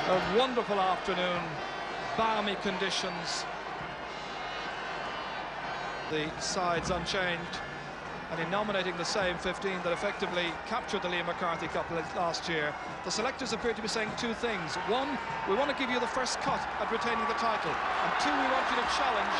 A wonderful afternoon, balmy conditions. The sides unchanged, and in nominating the same 15 that effectively captured the Liam McCarthy Cup last year, the selectors appear to be saying two things. One, we want to give you the first cut at retaining the title, and two, we want you to challenge,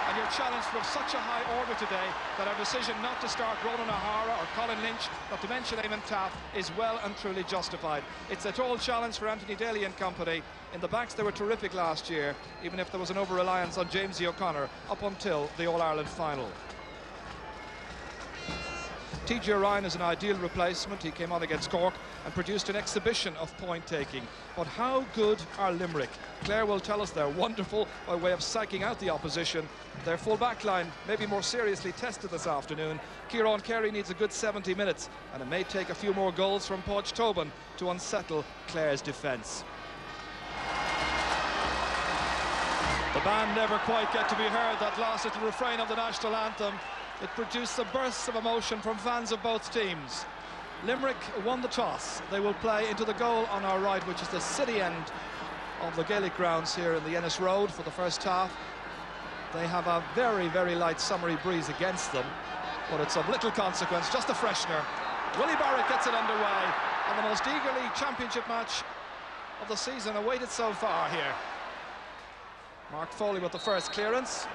and you're challenged from such a high order today that our decision not to start Ronan O'Hara or Colin Lynch, not to mention Eamon Taff, is well and truly justified. It's a tall challenge for Anthony Daly and company. In the backs they were terrific last year, even if there was an over-reliance on James O'Connor up until the All-Ireland final. T.J. Ryan is an ideal replacement. He came on against Cork and produced an exhibition of point-taking. But how good are Limerick? Clare will tell us they're wonderful by way of psyching out the opposition. Their full-back line may be more seriously tested this afternoon. Ciarán Carey needs a good 70 minutes, and it may take a few more goals from Pádraig Tobin to unsettle Clare's defence. The band never quite get to be heard. That last little refrain of the national anthem, it produced a burst of emotion from fans of both teams. Limerick won the toss. They will play into the goal on our right, which is the city end of the Gaelic grounds here in the Ennis Road for the first half. They have a very, very light summery breeze against them, but it's of little consequence, just a freshener. Willie Barrett gets it underway, and the most eagerly championship match of the season awaited so far here. Mark Foley with the first clearance,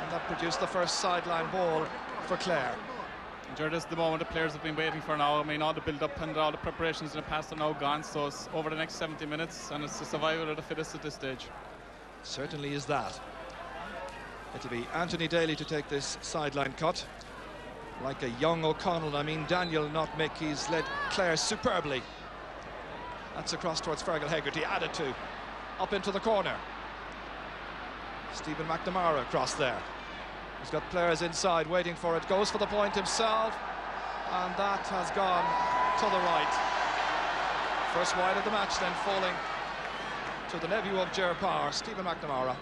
and that produced the first sideline ball for Clare. This is the moment the players have been waiting for now. I mean, all the build-up and all the preparations in the past are now gone, so it's over the next 70 minutes, and it's the survival of the fittest at this stage. Certainly is that. It'll be Anthony Daly to take this sideline cut. Like a young O'Connell, I mean Daniel, not Mick, he's led Clare superbly. That's across towards Fergal Hegarty, added to. Up into the corner. Stephen McNamara across there. He's got players inside waiting for it, goes for the point himself, and that has gone to the right. First wide of the match then, falling to the nephew of Ger Power, Stephen McNamara.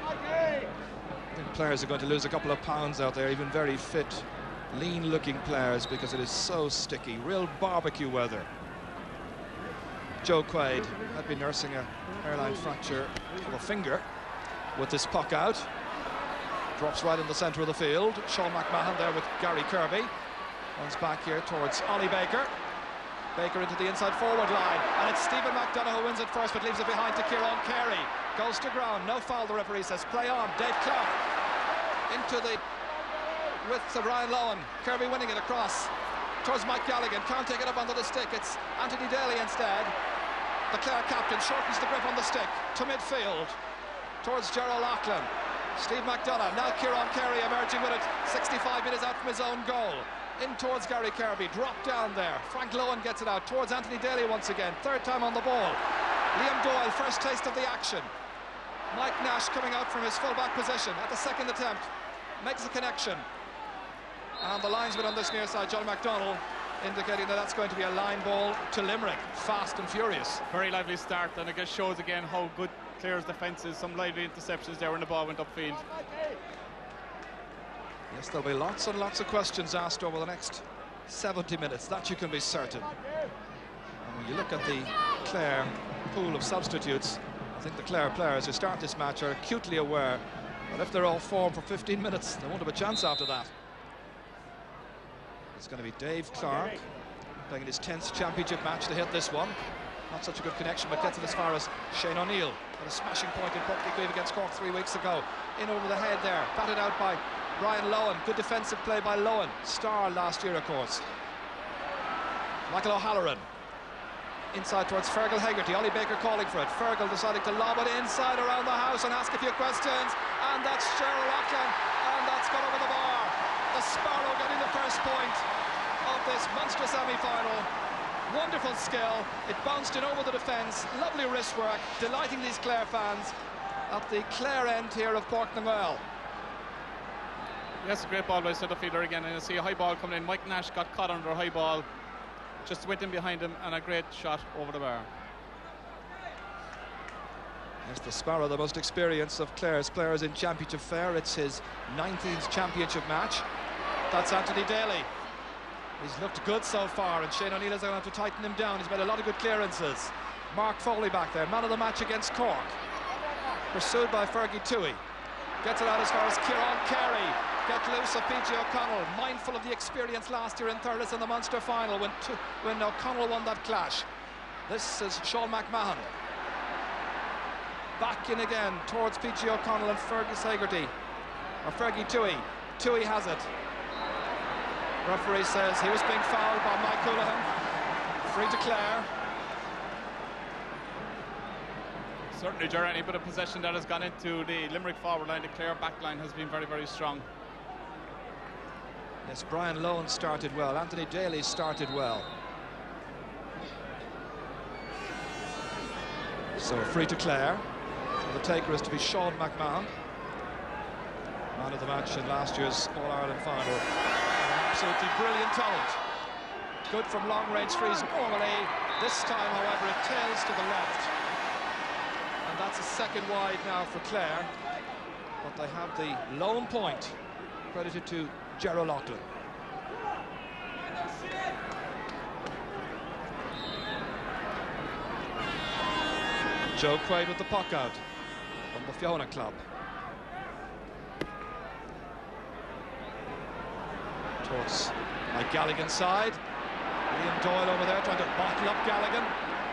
I think players are going to lose a couple of pounds out there, even very fit, lean-looking players, because it is so sticky. Real barbecue weather. Joe Quaid had been nursing a hairline fracture of a finger with this puck out. Drops right in the centre of the field. Sean McMahon there with Gary Kirby. Runs back here towards Ollie Baker. Baker into the inside forward line. And it's Stephen McDonough who wins it first, but leaves it behind to Ciarán Carey. Goes to ground. No foul, the referee says. Play on. Dave Clark into the... with Ryan Lohan. Kirby winning it across towards Mike Galligan. Can't take it up onto the stick. It's Anthony Daly instead. The Clare captain shortens the grip on the stick to midfield towards Gerald Loughlin. Steve McDonough, now Ciarán Carey emerging with it, 65 metres out from his own goal. In towards Gary Kirby, dropped down there. Frank Lohan gets it out towards Anthony Daly once again, third time on the ball. Liam Doyle, first taste of the action. Mike Nash coming out from his full-back position at the second attempt, makes a connection. And the linesman on this near side, John McDonnell, indicating that that's going to be a line ball to Limerick, fast and furious. Very lively start, and I guess shows again how good Clare's defence is. Some lively interceptions there when the ball went upfield. Yes, there'll be lots and lots of questions asked over the next 70 minutes, that you can be certain. And when you look at the Clare pool of substitutes, I think the Clare players who start this match are acutely aware that if they're all form for 15 minutes, they won't have a chance after that. It's going to be Dave Clark playing in his 10th championship match to hit this one. Not such a good connection, but gets it as far as Shane O'Neill. Got a smashing point in Pádraig Tobin against Cork 3 weeks ago. In over the head there, batted out by Brian Lohan. Good defensive play by Lohan. Star last year, of course. Michael O'Halloran. Inside towards Fergal Hegarty. Ollie Baker calling for it. Fergal deciding to lob it inside around the house and ask a few questions. And that's Gerald Loughlin. And that's got over the bar. The Sparrow getting the first point of this Munster semi-final. Wonderful skill. It bounced in over the defence. Lovely wrist work. Delighting these Clare fans at the Clare end here of Portnagoyle. Yes, a great ball by centre fielder again, and you see a high ball coming in. Mike Nash got caught under a high ball, just went in behind him, and a great shot over the bar. Yes, the Sparrow, the most experienced of Clare's players in championship fare. It's his 19th championship match. That's Anthony Daly. He's looked good so far, and Shane O'Neill is going to have to tighten him down. He's made a lot of good clearances. Mark Foley back there, man of the match against Cork. Pursued by Fergie Toohey. Gets it out as far as Kieran Carey. Get loose of PG O'Connell, mindful of the experience last year in Thurles in the Munster final when O'Connell won that clash. This is Sean McMahon. Back in again towards PG O'Connell and Fergus Hegarty. Or Fergie Toohey. Toohey has it. Referee says he was being fouled by Mike Houlihan. Free to Clare. Certainly, Gerard, any bit of possession that has gone into the Limerick forward line, the Clare back line has been very, very strong. Yes, Brian Lohan started well. Anthony Daly started well. So free to Clare. The taker is to be Sean McMahon, man of the match in last year's All-Ireland final. An absolutely brilliant talent. Good from long-range frees normally. This time, however, it tails to the left. And that's a second wide now for Clare. But they have the lone point credited to Gerald Loughlin. Joe Quaid with the puck out from the Fiona club. Towards Mike Galligan's side. Liam Doyle over there trying to bottle up Galligan,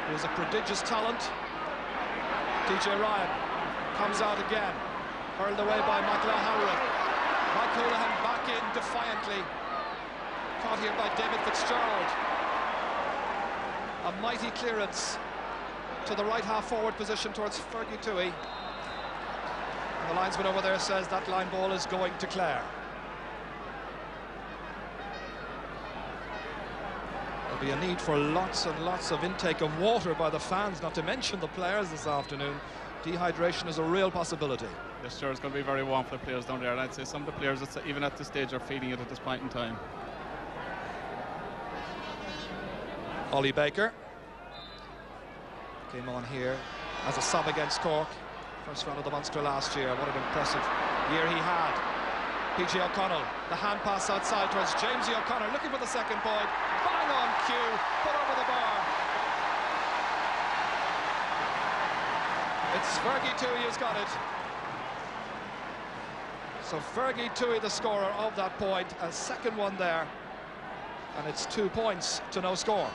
who is a prodigious talent. DJ Ryan comes out again, hurled away by Michael O'Halloran. Mike Houlihan back in defiantly. Caught here by David Fitzgerald. A mighty clearance to the right half forward position towards Fergie Toohey. And the linesman over there says that line ball is going to Clare. There'll be a need for lots and lots of intake of water by the fans, not to mention the players this afternoon. Dehydration is a real possibility. Yes, sure, it's going to be very warm for the players down there, and I'd say some of the players, even at this stage, are feeling it at this point in time. Ollie Baker came on here as a sub against Cork. First round of the Munster last year. What an impressive year he had. PG O'Connell, the hand pass outside towards Jamesy O'Connor, looking for the second point. Bang on cue, put over the bar. It's Fergie Toohey who's got it. So Fergie Toohey, the scorer of that point, a second one there. And it's 2 points to no score.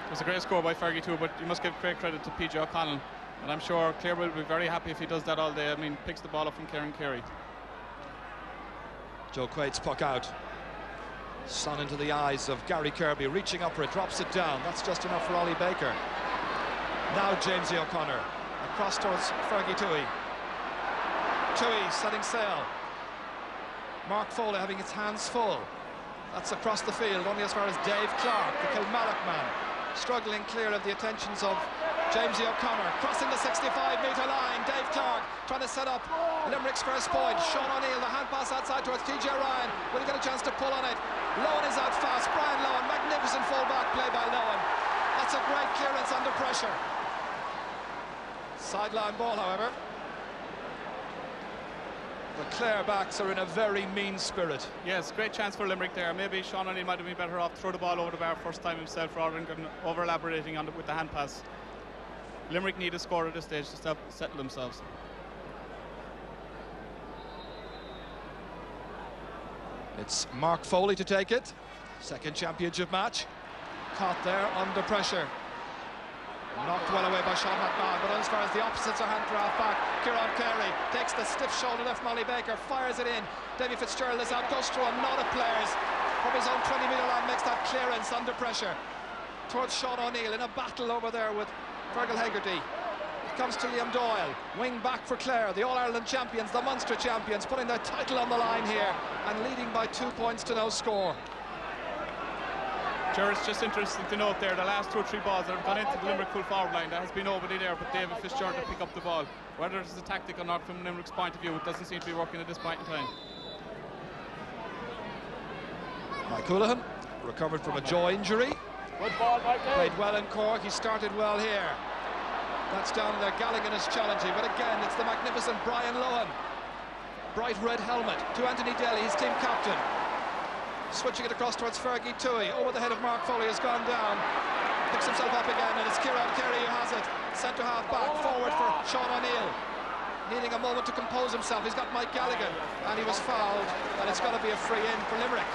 It was a great score by Fergie too, but you must give great credit to PG O'Connell. And I'm sure Clare will be very happy if he does that all day. I mean, picks the ball up from Kieran Carey. Joe Quaid's puck out. Sun into the eyes of Gary Kirby, reaching up for it, drops it down. That's just enough for Ollie Baker. Now Jamesy O'Connor, across towards Fergie Toohey. Toohey setting sail. Mark Foley having his hands full. That's across the field, only as far as Dave Clark, the Kilmallock man, struggling clear of the attentions of Jamesy O'Connor, crossing the 65-metre line. Dave Clark trying to set up Limerick's first point. Sean O'Neill, the hand pass outside towards TJ Ryan. Will he get a chance to pull on it? Lohan is out fast. Brian Lohan, magnificent full-back play by Lohan. That's a great clearance under pressure. Sideline ball, however. The Clare backs are in a very mean spirit. Yes, great chance for Limerick there. Maybe Sean O'Neill might have been better off throw the ball over the bar first time himself rather than over-elaborating on with the hand pass. Limerick need a score at this stage to settle themselves. It's Mark Foley to take it. Second championship match. Caught there under pressure. Knocked well away by Sean McMahon, but as far as the opposites are hand to half back, Kieran Carey takes the stiff shoulder left Molly Baker, fires it in. Davy Fitzgerald is out, goes through a lot of players. From his own 20-metre line, makes that clearance under pressure. Towards Sean O'Neill in a battle over there with Fergal Hegarty. It comes to Liam Doyle, wing back for Clare, the All-Ireland champions, the Munster champions, putting their title on the line here and leading by 2 points to no score. Sure, it's just interesting to note there the last 2 or 3 balls that have gone into the Limerick full forward line. There has been nobody there but David Fitzgerald to pick up the ball. Whether it's a tactic or not from Limerick's point of view, it doesn't seem to be working at this point in time. Mike Houlihan recovered from a jaw injury. Good ball, Mike. Played well in Cork, he started well here. That's down there, Galligan is challenging, but again it's the magnificent Brian Lohan. Bright red helmet to Anthony Daly, his team captain. switching it across towards Fergie Toohey, over the head of Mark Foley, has gone down, picks himself up again, and it's Kieran Carey who has it. Centre half back, forward for Sean O'Neill, needing a moment to compose himself. He's got Mike Gallagher, and he was fouled, and it's going to be a free in for Limerick.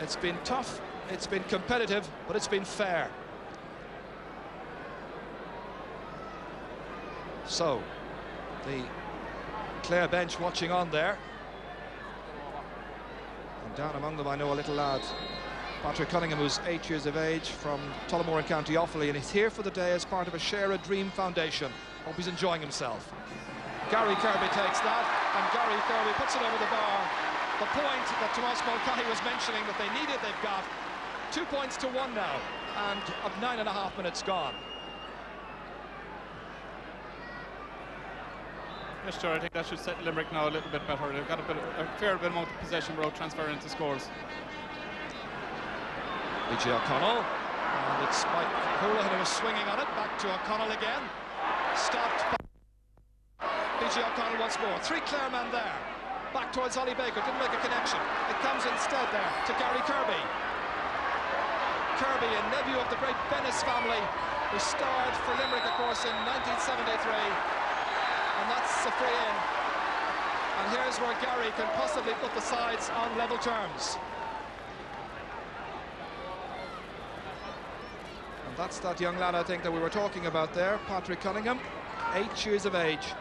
It's been tough, it's been competitive, but it's been fair. So, the Clare bench watching on there. And down among them I know a little lad, Patrick Cunningham, who's 8 years of age, from Tullamore in County Offaly, and he's here for the day as part of a Share a Dream Foundation. Hope he's enjoying himself. Gary Kirby takes that, and Gary Kirby puts it over the bar. The point that Tomas Mulcahy was mentioning that they needed, they've got. 2 points to 1 now, and of 9.5 minutes gone. Yes, sure, I think that should set Limerick now a little bit better. They've got a fair bit amount of possession without transferring into scores. B.J. O'Connell, and it's Mike Houlihan who was swinging on it. Back to O'Connell again. Stopped by B.J. O'Connell once more. 3 Clare men there. Back towards Ollie Baker, didn't make a connection. It comes instead there to Gary Kirby. Kirby, a nephew of the great Bennis family, who starred for Limerick, of course, in 1973. And that's a free in. And here's where Gary can possibly put the sides on level terms. And that's that young lad, I think, that we were talking about there, Patrick Cunningham, 8 years of age.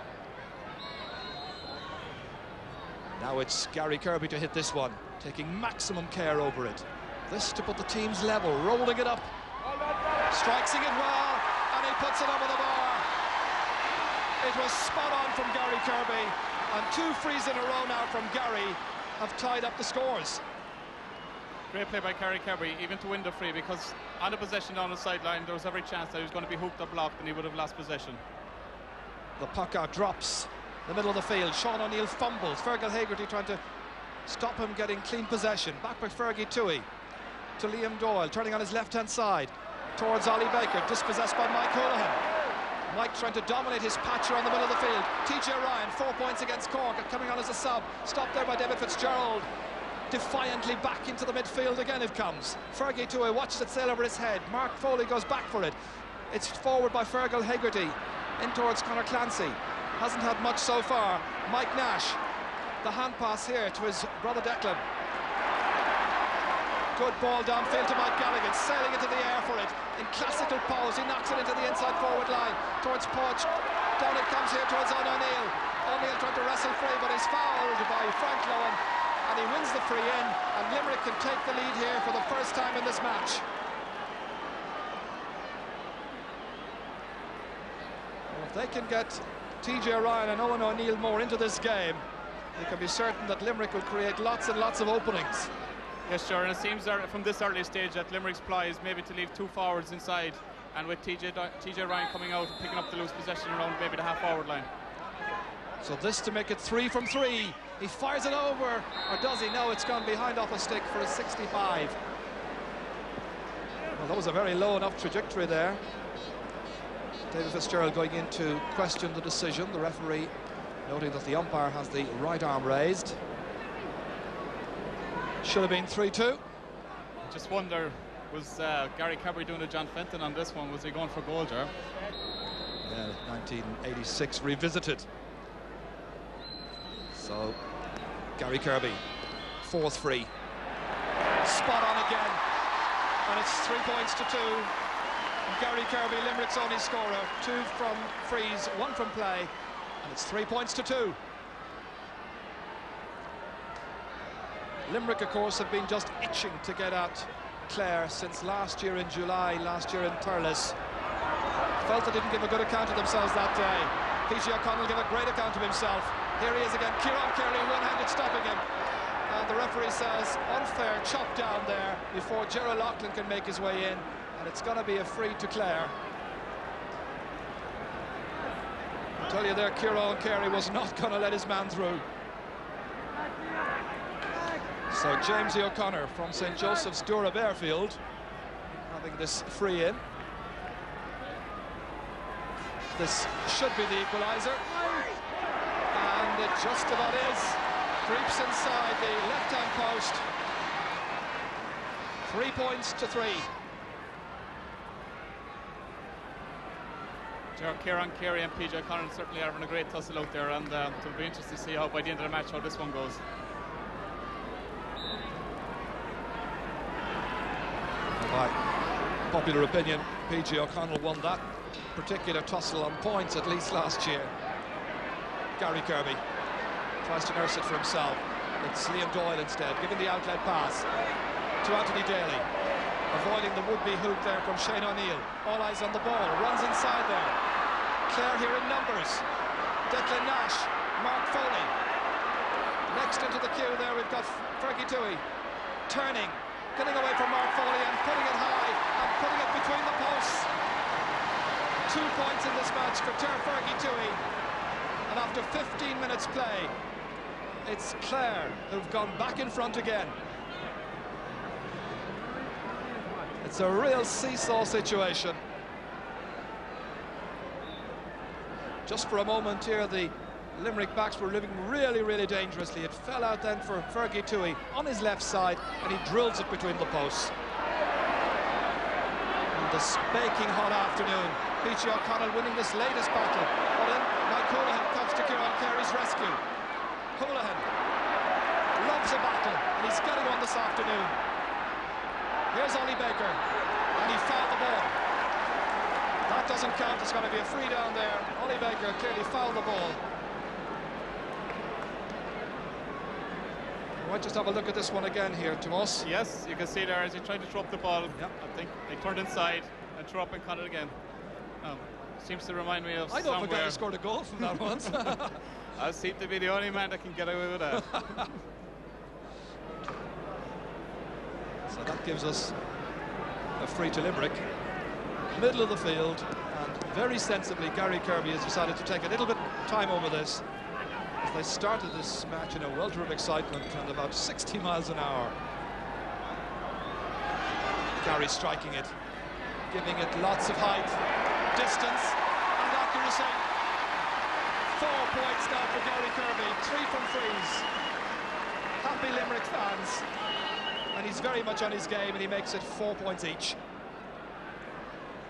Now it's Gary Kirby to hit this one, taking maximum care over it. This to put the teams level, rolling it up, striking it well, and he puts it over the bar. It was spot on from Gary Kirby, and 2 frees in a row now from Gary have tied up the scores. Great play by Gary Kirby, even to win the free, because on the possession down the sideline, there was every chance that he was going to be hooked or blocked and he would have lost possession. The puck out drops the middle of the field. Sean O'Neill fumbles. Fergal Hagerty trying to stop him getting clean possession. Back by Fergie Toohey to Liam Doyle, turning on his left-hand side towards Ollie Baker, dispossessed by Mike Houlihan. Mike trying to dominate his patcher on the middle of the field. TJ Ryan, 4 points against Cork, coming on as a sub. Stopped there by David Fitzgerald. Defiantly back into the midfield again it comes. Fergie Toohey watches it sail over his head. Mark Foley goes back for it. It's forward by Fergal Hagerty in towards Conor Clancy. Hasn't had much so far. Mike Nash, the hand pass here to his brother Declan. Good ball downfield to Mike Gallagher, sailing into the air for it. In classical pose, he knocks it into the inside forward line towards Podge. Down it comes here towards O'Neill. O'Neill trying to wrestle free, but he's fouled by Frank Lowen, and he wins the free in, and Limerick can take the lead here for the first time in this match. Well, if they can get TJ Ryan and Owen O'Neill more into this game, they can be certain that Limerick will create lots and lots of openings. Yes, sure, and it seems from this early stage that Limerick's ply is maybe to leave 2 forwards inside, and with TJ Ryan coming out and picking up the loose possession around maybe the half-forward line. So this to make it 3 from 3. He fires it over, or does he? No, it's gone behind off a stick for a 65. Well, that was a very low enough trajectory there. David Fitzgerald going in to question the decision. The referee noting that the umpire has the right arm raised. Should have been 3-2. Just wonder, was Gary Kirby doing a John Fenton on this one? Was he going for goal, Jar? Yeah, 1986 revisited. So, Gary Kirby, 4th free. Spot on again. And it's 3 points to 2. And Gary Kirby, Limerick's only scorer. 2 from frees, 1 from play. And it's 3 points to 2. Limerick, of course, have been just itching to get at Clare since last year in July, last year in Thurles. Felt they didn't give a good account of themselves that day. P.G. O'Connell gave a great account of himself. Here he is again, Kieran Carey, one-handed stopping him. And the referee says, unfair chop down there before Gerald Loughlin can make his way in. And it's going to be a free to Clare. I tell you there, Kieran Carey was not going to let his man through. So James O'Connor from St. Joseph's Dura Bearfield having this free in. This should be the equaliser. And And it just about is. Creeps inside the left-hand post. 3 points to 3. Kieran Carey and PJ O'Connell certainly are having a great tussle out there, and it'll be interesting to see how by the end of the match how this one goes. By popular opinion, PJ O'Connell won that particular tussle on points at least last year. Gary Kirby tries to nurse it for himself. It's Liam Doyle instead, giving the outlet pass to Anthony Daly, avoiding the would-be hoop there from Shane O'Neill. All eyes on the ball, runs inside there. Clare here in numbers. Declan Nash, Mark Foley. Next into the queue there we've got Fergie Toohey, turning, getting away from Mark Foley and putting it high and putting it between the posts. 2 points in this match for Fergie Toohey. And after 15 minutes play, it's Clare who've gone back in front again. It's a real seesaw situation. Just for a moment here, the Limerick backs were living really, really dangerously. It fell out then for Fergie Toohey on his left side, and he drills it between the posts. And this baking hot afternoon, PJ O'Connell winning this latest battle. But then Mike Houlihan comes to Kieran Carey's rescue. Houlihan loves a battle, and he's getting one this afternoon. Here's Ollie Baker, and he fouled the ball. That doesn't count, it's going to be a free down there. Ollie Baker clearly fouled the ball. We might just have a look at this one again here, Tomas. Yes, you can see there as he tried to throw up the ball. Yep. I think he turned inside and threw up and caught it again. Seems to remind me of I know a guy who scored a goal from that once. I seem to be the only man that can get away with that. So that gives us a free to Limerick. Middle of the field, and very sensibly Gary Kirby has decided to take a little bit of time over this, as they started this match in a welter of excitement and about 60 miles an hour. Gary striking it, giving it lots of height, distance and accuracy. 4 points now for Gary Kirby, 3 from frees. Happy Limerick fans, and he's very much on his game, and he makes it 4 points each.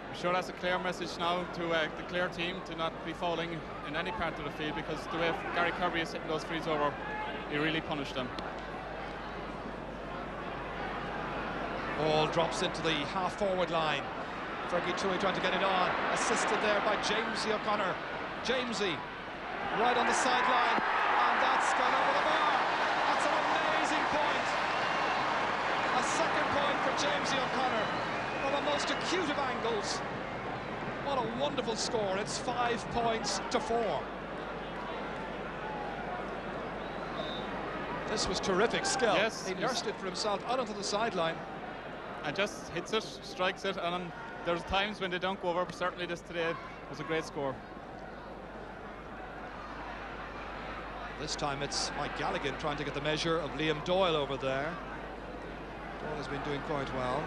I'm sure that's a clear message now to the Clare team to not be fouling in any part of the field, because the way Gary Kirby is hitting those frees over, he really punished them. Ball drops into the half-forward line. Fergie Toohey trying to get it on, assisted there by Jamesy O'Connor. Jamesy right on the sideline, and that's gone over the bar. That's an amazing point. A second point for Jamesy O'Connor from the most acute of angles. What a wonderful score. It's 5 points to 4. This was terrific skill. Yes, he nursed it for himself out onto the sideline. And just hits it, strikes it, and there's times when they don't go over, but certainly this today was a great score. This time it's Mike Galligan trying to get the measure of Liam Doyle over there. Doyle has been doing quite well.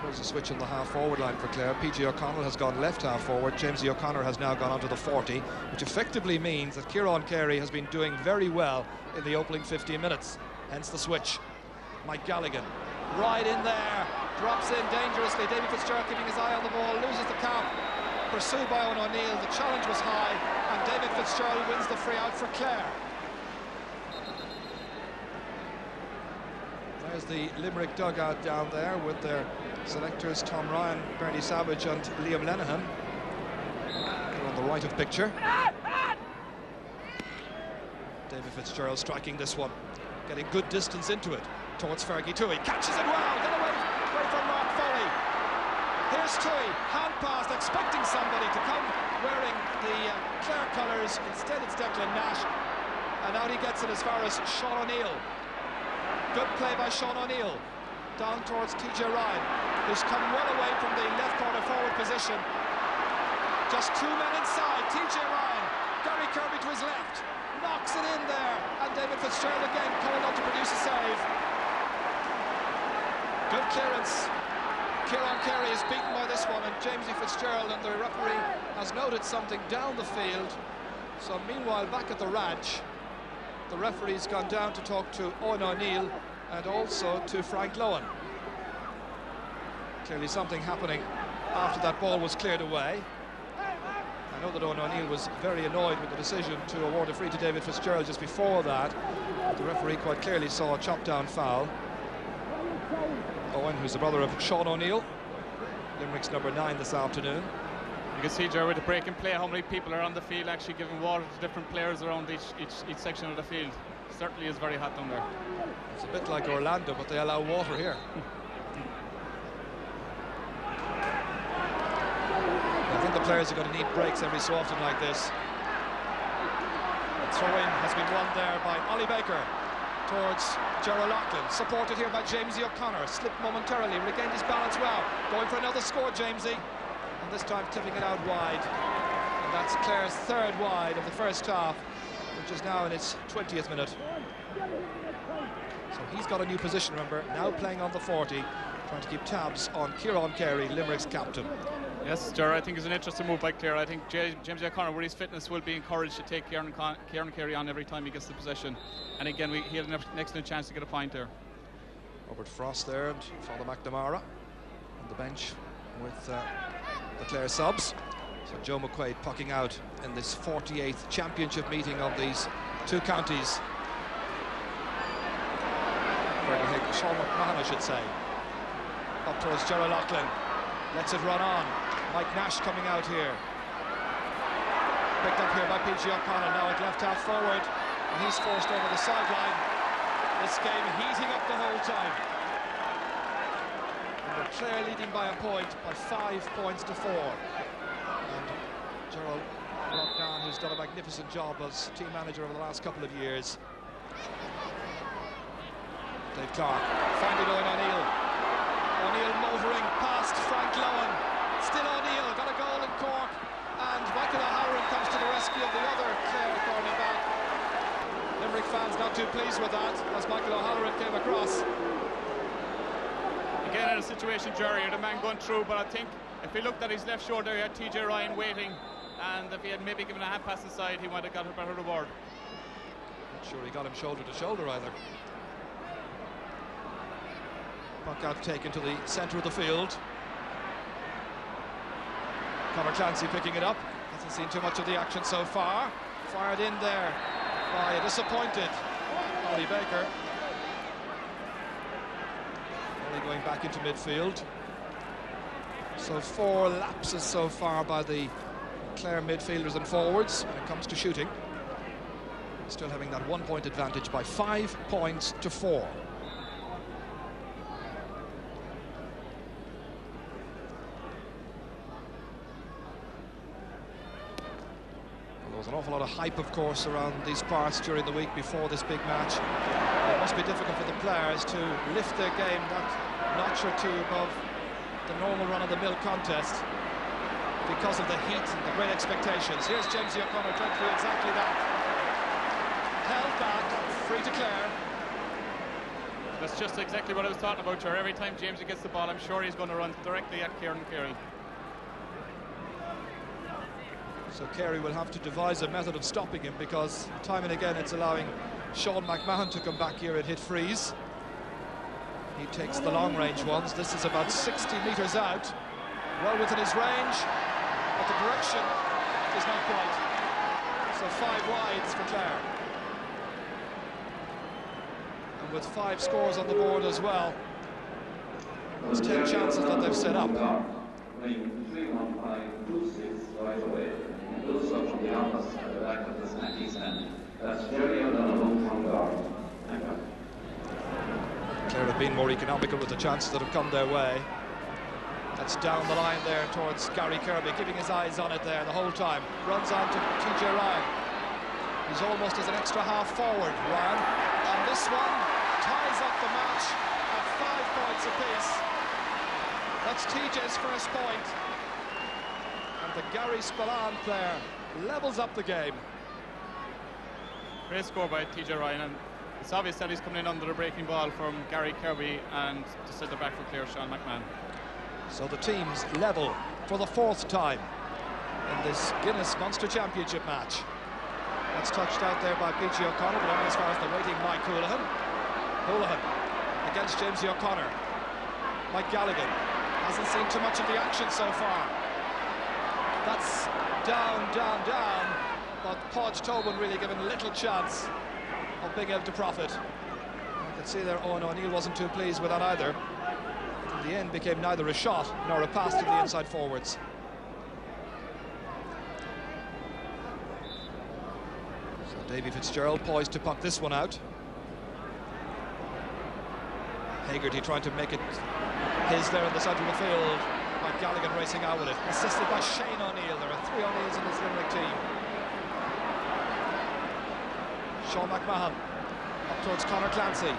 There's a switch on the half-forward line for Clare. PJ O'Connell has gone left half-forward. Jamesy O'Connor has now gone onto the 40, which effectively means that Kieran Carey has been doing very well in the opening 15 minutes. Hence the switch. Mike Galligan right in there, drops in dangerously. David Fitzgerald keeping his eye on the ball, loses the cap. Pursued by Owen O'Neill. The challenge was high, and David Fitzgerald wins the free out for Clare. There's the Limerick dugout down there with their selectors Tom Ryan, Bernie Savage and Liam Lenihan. They're on the right of picture. David Fitzgerald striking this one, getting good distance into it towards Fergie Toohey. Catches it well, get away from Mark Foley. Here's Toohey, hand passed, expecting somebody to come wearing the Clare colours. Instead it's Declan Nash, and out he gets it as far as Sean O'Neill. Good play by Sean O'Neill, down towards TJ Ryan, who's come well away from the left corner forward position. Just 2 men inside, TJ Ryan, Gary Kirby to his left, knocks it in there, and David Fitzgerald again called on to produce a save. Good clearance. Kieran Carey is beaten by this one, and Jamesy Fitzgerald, and the referee has noted something down the field. So meanwhile, back at the ranch, the referee's gone down to talk to Owen O'Neill and also to Frank Lohan. Clearly something happening after that ball was cleared away. I know that Owen O'Neill was very annoyed with the decision to award a free to David Fitzgerald just before that. The referee quite clearly saw a chop-down foul. Owen, who's the brother of Sean O'Neill, Limerick's number 9 this afternoon. You can see, Jerry, with the break and play, how many people are on the field actually giving water to different players around each section of the field. It certainly is very hot down there. It's a bit like Orlando, but they allow water here. I think the players are going to need breaks every so often like this. The throw-in has been won there by Ollie Baker towards Gerald Loughlin, supported here by Jamesy O'Connor. Slipped momentarily, regained his balance well. Going for another score, Jamesy. And this time tipping it out wide. And that's Clare's third wide of the first half, which is now in its 20th minute. So he's got a new position, remember, now playing on the 40, trying to keep tabs on Kieran Carey, Limerick's captain. Yes, Gerard, I think it's an interesting move by Clare. I think James O'Connor, with his fitness, will be encouraged to take Kieran Carey on every time he gets the possession. And again, he had an excellent chance to get a point there. Robert Frost there and Father McNamara on the bench with the Clare subs. So Joe McQuaid pucking out in this 48th championship meeting of these two counties. Sean McMahon, I should say. Up towards Gerald Loughlin. Lets it run on. Mike Nash coming out here. Picked up here by P.G. O'Connell, now at left half forward. And he's forced over the sideline. This game heating up the whole time. And Clare leading by a point, by 5 points to 4. And Gerald Loughlin, who's done a magnificent job as team manager over the last couple of years. Dave Clark finding Owen O'Neill. O'Neill motoring past Frank Lohan. Still O'Neill, got a goal in Cork. And Michael O'Halloran comes to the rescue of the other Clare cornerback. Limerick fans not too pleased with that as Michael O'Halloran came across. Again, in a situation, Jerry, had a man going through, but I think if he looked at his left shoulder, he had TJ Ryan waiting, and if he had maybe given a hand pass inside, he might have got a better reward. Not sure he got him shoulder to shoulder either. Puck out taken to the centre of the field. Conor Clancy picking it up. Hasn't seen too much of the action so far. Fired in there by a disappointed Ollie Baker. Ollie going back into midfield. So 4 lapses so far by the Clare midfielders and forwards when it comes to shooting. Still having that 1 point advantage by 5 points to 4. There was an awful lot of hype, of course, around these parts during the week before this big match. It must be difficult for the players to lift their game that notch or two above the normal run-of-the-mill contest because of the heat and the great expectations. Here's Jamesy O'Connor trying to do exactly that. Held back, free to Clare. That's just exactly what I was talking about, Ger. Every time Jamesy gets the ball, I'm sure he's going to run directly at Kieran Carey. So Carey will have to devise a method of stopping him because time and again it's allowing Sean McMahon to come back here and hit freeze. He takes the long-range ones. This is about 60 metres out. Well within his range, but the direction is not quite. So 5 wides for Clare. And with 5 scores on the board as well, there's 10 chances that they've set up. Clare have been more economical with the chances that have come their way. That's down the line there towards Gary Kirby, keeping his eyes on it there the whole time. Runs on to TJ Ryan. He's almost as an extra half forward, Ryan. And this one ties up the match at 5 points apiece. That's TJ's first point. And the Gary Spillane player levels up the game. Great score by TJ Ryan, and it's obvious that he's coming in under the breaking ball from Gary Kirby and to centre back for Clare, Sean McMahon. So the teams level for the 4th time in this Guinness Munster Championship match. That's touched out there by P.G. O'Connor, but only as far as the waiting Mike Houlihan. Houlihan against Jamesy O'Connor. Mike Galligan hasn't seen too much of the action so far. That's down, down, down, but Podge Tobin really given little chance of being able to profit. You can see there Owen O'Neill wasn't too pleased with that either. In the end became neither a shot nor a pass to the inside forwards. So Davy Fitzgerald poised to pop this one out. Hagerty trying to make it his there in the centre of the field. Mike Galligan racing out with it, assisted by Shane O'Neill. There are 3 O'Neills in this Limerick team. Sean McMahon up towards Conor Clancy,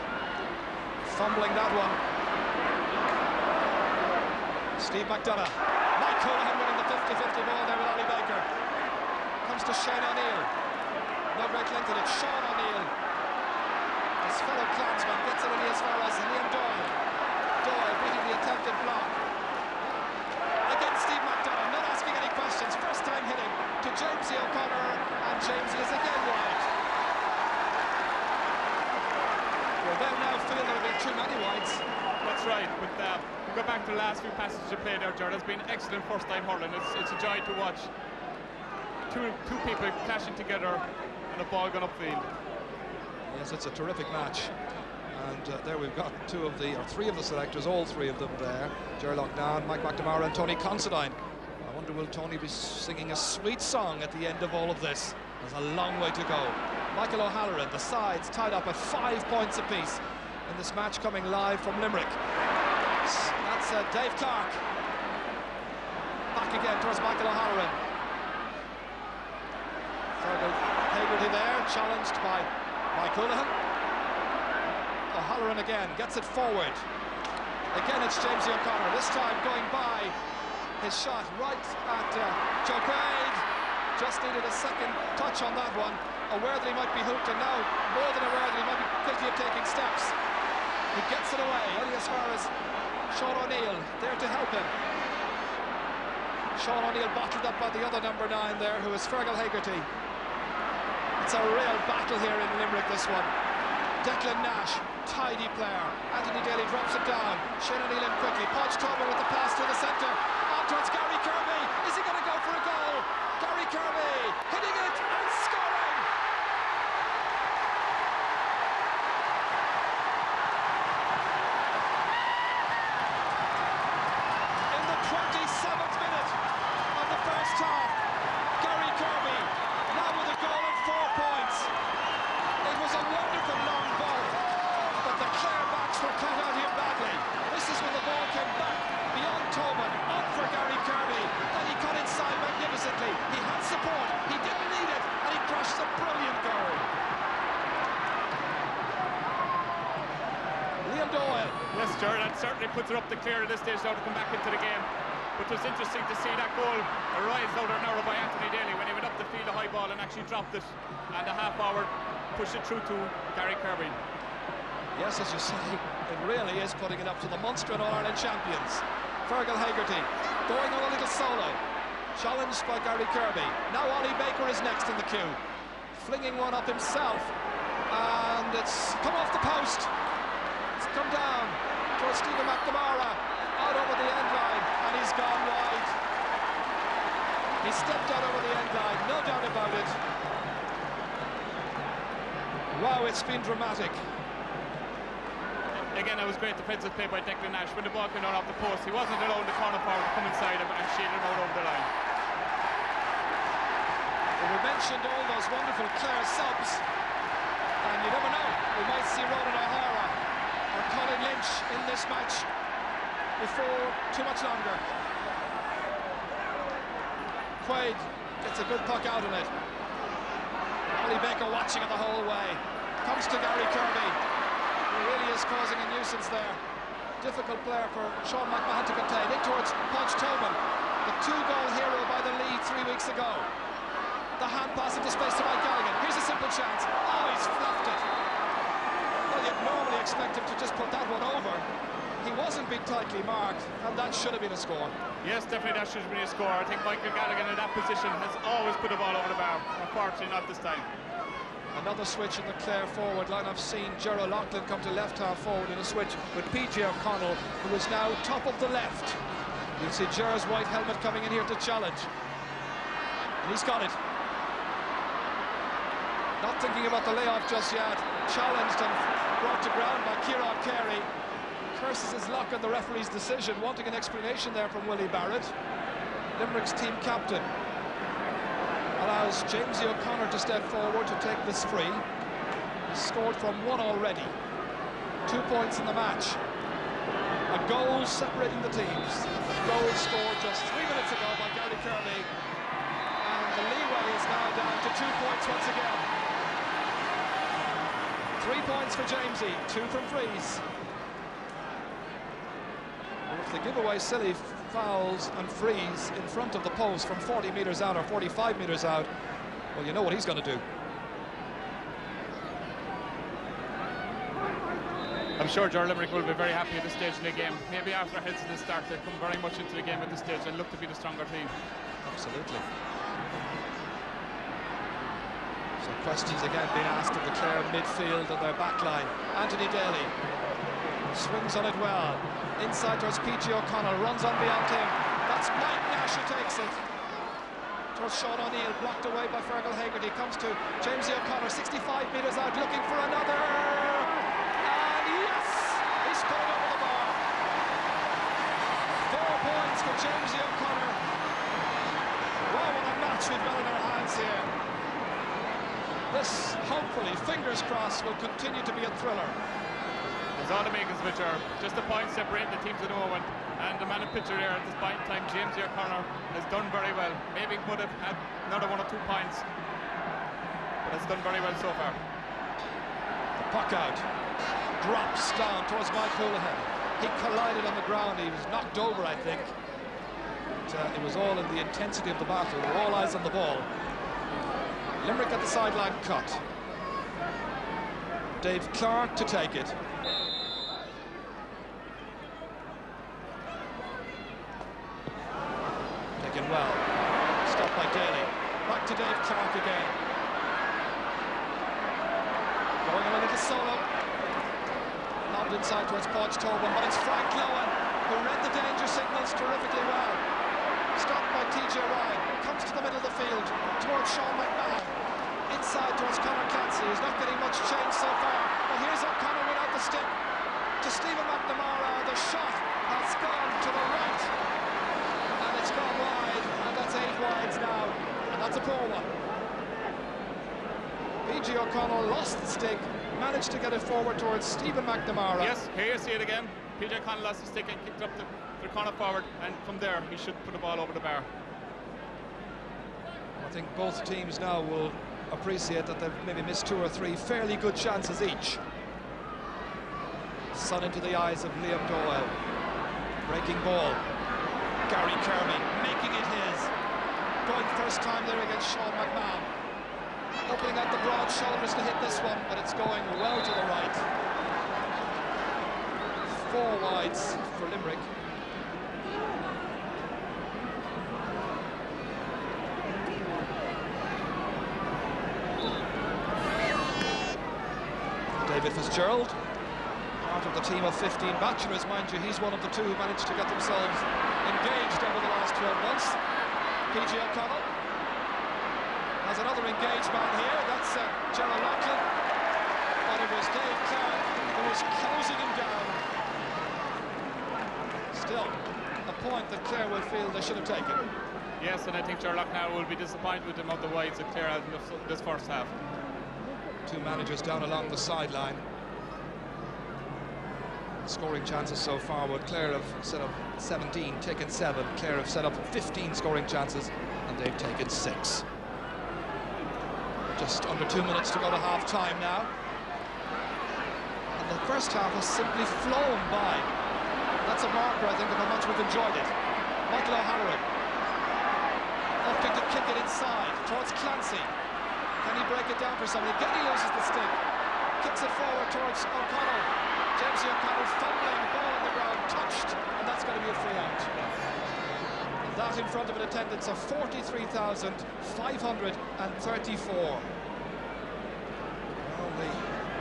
fumbling that one. Steve McDonough. Mike Houlihan winning the 50-50 ball there with Ollie Baker. Comes to Shane O'Neill. No great length in it. Sean O'Neill, his fellow clansman, gets it only as far as Liam Doyle. Doyle beating the attempted block. Again, Steve McDonough, not asking any questions. First time hitting to Jamesy O'Connor, and Jamesy is again wide. Well, they now feel there have been too many wides. That's right. With we go back to the last few passes you played there, Jared. It's been excellent first time hurling. It's a joy to watch. Two people clashing together and a ball going upfield. Yes, it's a terrific match. And there we've got 3 of the selectors, all 3 of them there. Gerry Loughnane, Mike McNamara and Tony Considine. I wonder, will Tony be singing a sweet song at the end of all of this? There's a long way to go. Michael O'Halloran, the sides tied up at 5 points apiece in this match, coming live from Limerick. That's Dave Clark. Back again towards Michael O'Halloran. Fergal Hagerty there, challenged by Mike Houlihan. O'Halloran again gets it forward. Again it's Jamesy O'Connor, this time going by his shot right at Joe Quaid. Just needed a second touch on that one. Aware that he might be hooked, and now more than aware that he might be guilty of taking steps. He gets it away, only as far as Sean O'Neill there to help him. Sean O'Neill bottled up by the other number 9 there, who is Fergal Hagerty. It's a real battle here in Limerick, this one. Declan Nash, tidy player. Anthony Daly drops it down. Shane O'Neill in quickly. Podge Tobin with the pass to the centre. On towards Gary Kirby. Is he going to go for a goal? Gary Kirby hitting it and scoring. In the 27th minute of the first half, Gary Kirby now with a goal and 4 points. It was a wonderful long ball, but the Clare backs were cut out here badly. This is when the ball came back beyond Tobin, on for Gary Kirby. Then he cut inside magnificently. He had support, he didn't need it, and he crashed a brilliant goal. Liam Doyle. Yes, Jared, that certainly puts it up to Clare at this stage now to come back into the game. But it was interesting to see that goal arise out of narrow by Anthony Daly when he went up the field, a high ball, and actually dropped it. And a half hour pushed it through to Gary Kirby. Yes, as you say, it really is putting it up to the Munster and All-Ireland champions. Fergal Hagerty going on a little solo, challenged by Gary Kirby. Now Ollie Baker is next in the queue, flinging one up himself, and it's come off the post. It's come down towards Stephen McNamara, out over the end line, and he's gone wide. He stepped out over the end line, no doubt about it. Wow, it's been dramatic. Again, that was great defensive play by Declan Nash. When the ball came out off the post, he wasn't allowing the corner forward to come inside him and shield him out over the line. Well, we mentioned all those wonderful Clare subs, and you never know, we might see Ronan O'Hara or Colin Lynch in this match before too much longer. Quaid gets a good puck out on it. Ollie Baker watching it the whole way. Comes to Gary Kirby. He really is causing a nuisance there. Difficult player for Sean McMahon to contain. In towards Podge Tobin, the 2-goal hero by the lead 3 weeks ago. The hand pass into space to Mike Galligan. Here's a simple chance. Oh, he's fluffed it. Well, you'd normally expect him to just put that one over. he wasn't being tightly marked, and that should have been a score. Yes, definitely that should have been a score. I think Michael Gallagher in that position has always put the ball over the bar. Unfortunately, not this time. Another switch in the Clare forward line. I've seen Gerald Loughlin come to left half forward in a switch with PJ O'Connell, who is now top of the left. You'll see Ger's white helmet coming in here to challenge. And he's got it. Not thinking about the layoff just yet. Challenged and brought to ground by Ciarán Carey. Curses his luck on the referee's decision, wanting an explanation there from Willie Barrett. Limerick's team captain allows Jamesy O'Connor to step forward to take this free. He's scored from one already. 2 points in the match. A goal separating the teams. A goal scored just 3 minutes ago by Gary Kirby. And the leeway is now down to 2 points once again. 3 points for Jamesy, 2 from frees. And if they give away silly fouls and frees in front of the post from 40 metres out or 45 metres out, well, you know what he's going to do. I'm sure Ger Limerick will be very happy at this stage in the game. Maybe after a hesitant start, they come very much into the game at this stage and look to be the stronger team. Absolutely. So questions again being asked of the Clare midfield and their back line. Anthony Daly swings on it well. Inside towards PJ O'Connell, runs on beyond him. That's Mike Nash who takes it. Towards Sean O'Neill, blocked away by Fergal Haggerty. Comes to Jamesy O'Connor, 65 metres out, looking for another. And yes! He's put it over the bar. 4 points for Jamesy O'Connor. Wow, what a match we've got in our hands here. This, hopefully, fingers crossed, will continue to be a thriller. As all the makers of it are just a point separating the teams at the moment, and the man in picture there at this point in time, Jamesy O'Connor, has done very well. Maybe would have had another 1 or 2 points, but has done very well so far. The puck out, drops down towards Mike Houlihan. He collided on the ground, he was knocked over, I think. But, it was all in the intensity of the battle, there were all eyes on the ball. Limerick at the sideline cut. Dave Clark to take it. Taken well. Stopped by Daly. Back to Dave Clark again. Going on a little solo. Lobbed inside towards Podge Tobin, but it's Frank Lowen who read the danger signals terrifically well. Stopped by TJ Ryan. Comes to the middle of the field towards Sean McMahon. Inside towards Conor Clancy, who's not getting much change so far. But here's O'Connor without the stick. To Stephen McNamara, the shot has gone to the right. And it's gone wide, and that's 8 wides now. And that's a poor one. PJ O'Connell lost the stick, managed to get it forward towards Stephen McNamara. Yes, here you see it again. PJ O'Connell lost the stick and kicked up the corner forward, and from there he should put the ball over the bar. I think both teams now will appreciate that they've maybe missed 2 or 3 fairly good chances each. Sun into the eyes of Liam Doyle. Breaking ball. Gary Kirby making it his. Going first time there against Sean McMahon. Opening out the broad shoulders to hit this one, but it's going well to the right. 4 wides for Limerick. David Fitzgerald, part of the team of 15 bachelors, mind you, he's one of the 2 who managed to get themselves engaged over the last 12 months. PJ O'Connell has another engaged man here, that's Gerald Loughlin, but it was Dave Clark who was closing him down. Still, a point that Clare will feel they should have taken. Yes, and I think Gerald now will be disappointed with the amount of wides that Clare had in this first half. 2 managers down along the sideline. Scoring chances so far, well, Clare have set up 17, taken 7. Clare have set up 15 scoring chances, and they've taken 6. Just under 2 minutes to go to half-time now. And the first half has simply flown by. That's a marker, I think, of how much we've enjoyed it. Michael O'Halloran opting to kick it inside towards Clancy. Can he break it down for somebody? Again, he loses the stick. Kicks it forward towards O'Connell. Jamesy O'Connell fumbling, ball on the ground. touched, and that's going to be a free out. And that in front of an attendance of 43,534. Well, the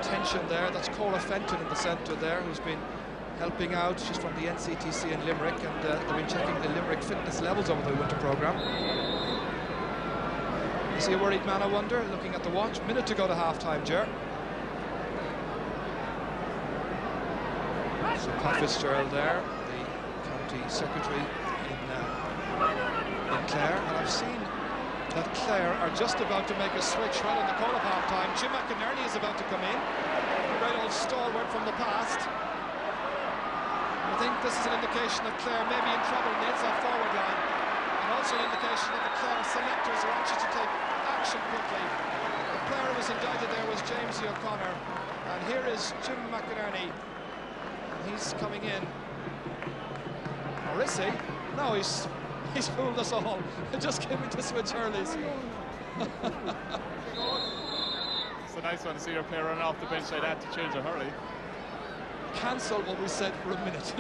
tension there, that's Cora Fenton in the centre there, who's been helping out. She's from the NCTC in Limerick, and they've been checking the Limerick fitness levels over the winter programme. You see a worried man, I wonder, looking at the watch. Minute to go to half-time, Ger. So Pat Fitzgerald there, the county secretary in Clare, and I've seen that Clare are just about to make a switch right on the call of half-time. Jim McInerney is about to come in, a great old stalwart from the past. I think this is an indication that Clare may be in trouble in the inside forward line, and also an indication that the Clare selectors are anxious to take action quickly. The player who was indicted there was James O'Connor, and here is Jim McInerney. He's coming in. Or is he? No, he's fooled us all. He just came into switch Hurleys. It's a nice one to see your player run off the bench like that to change a Hurley. Cancel what we said for a minute.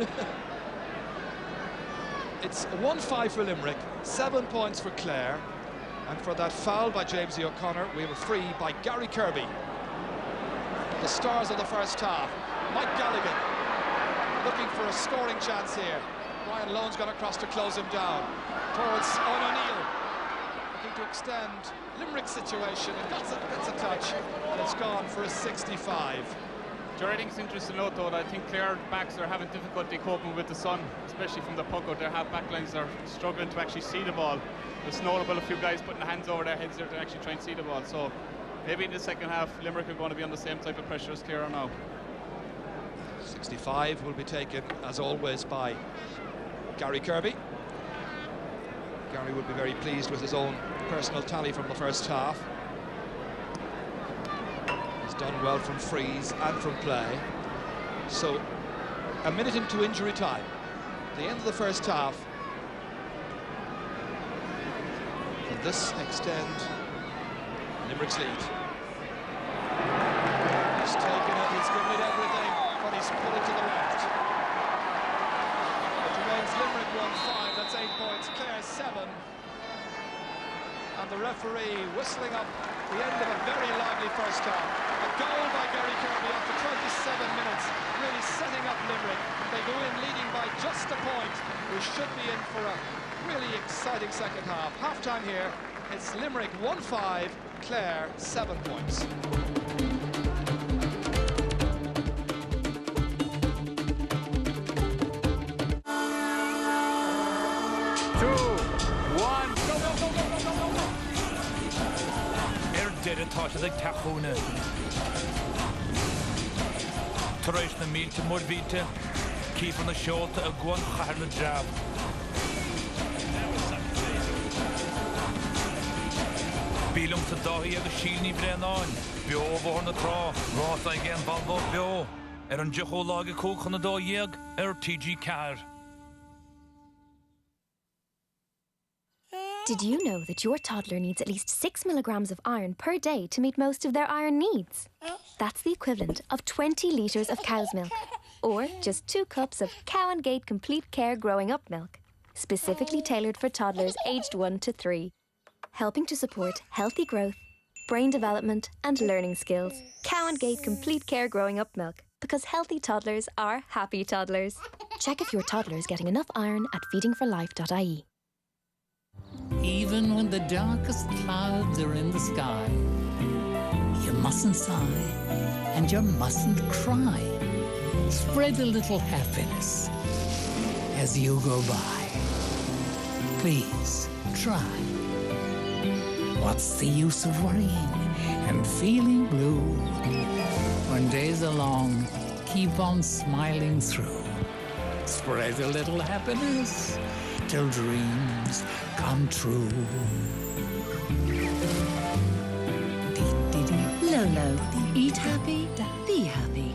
It's 1-5 for Limerick, 7 points for Clare, and for that foul by James O'Connor, we have a free by Gary Kirby. The stars of the first half. Mike Galligan looking for a scoring chance here. Brian Lone's got across to close him down. Towards Owen O'Neill, looking to extend Limerick's situation, and gets a touch, and it's gone for a 65. I think it's interesting to note, though, that I think Clare backs are having difficulty coping with the sun, especially from the puck out. Their half back lines are struggling to actually see the ball. There's notable a few guys putting their hands over their heads there to actually try and see the ball. So maybe in the second half, Limerick are going to be on the same type of pressure as Clare are now. 65 will be taken, as always, by Gary Kirby. Gary would be very pleased with his own personal tally from the first half. He's done well from frees and from play. So, a minute into injury time. The end of the first half. Will this extend Limerick's lead? He's taken it, he's given it everything, but he's put it to the left. It remains Limerick 1-5, that's 8 points, Clare 7. And the referee whistling up the end of a very lively first half. A goal by Gary Kirby after 27 minutes, really setting up Limerick. They go in leading by just a point. We should be in for a really exciting second half. Half-time here, it's Limerick 1-5, Clare 7 points. Táis ag taúna. Taréis na mílte mór víte, cífan na seolta a gwan chahar na jab. Bílum sa dáí agus sílní breanáin, bio bhór na trá, rás ag an balbó bio, an diuchó lága cóch na dó dhéag TG Car. Did you know that your toddler needs at least 6 milligrams of iron per day to meet most of their iron needs? That's the equivalent of 20 litres of cow's milk, or just 2 cups of Cow and Gate Complete Care Growing Up milk, specifically tailored for toddlers aged 1 to 3, helping to support healthy growth, brain development and learning skills. Cow and Gate Complete Care Growing Up milk, because healthy toddlers are happy toddlers. Check if your toddler is getting enough iron at feedingforlife.ie. Even when the darkest clouds are in the sky, you mustn't sigh and you mustn't cry. Spread a little happiness as you go by. Please try. What's the use of worrying and feeling blue? When days are long, keep on smiling through. Spread a little happiness till dreams come true. Lolo, eat happy, be happy.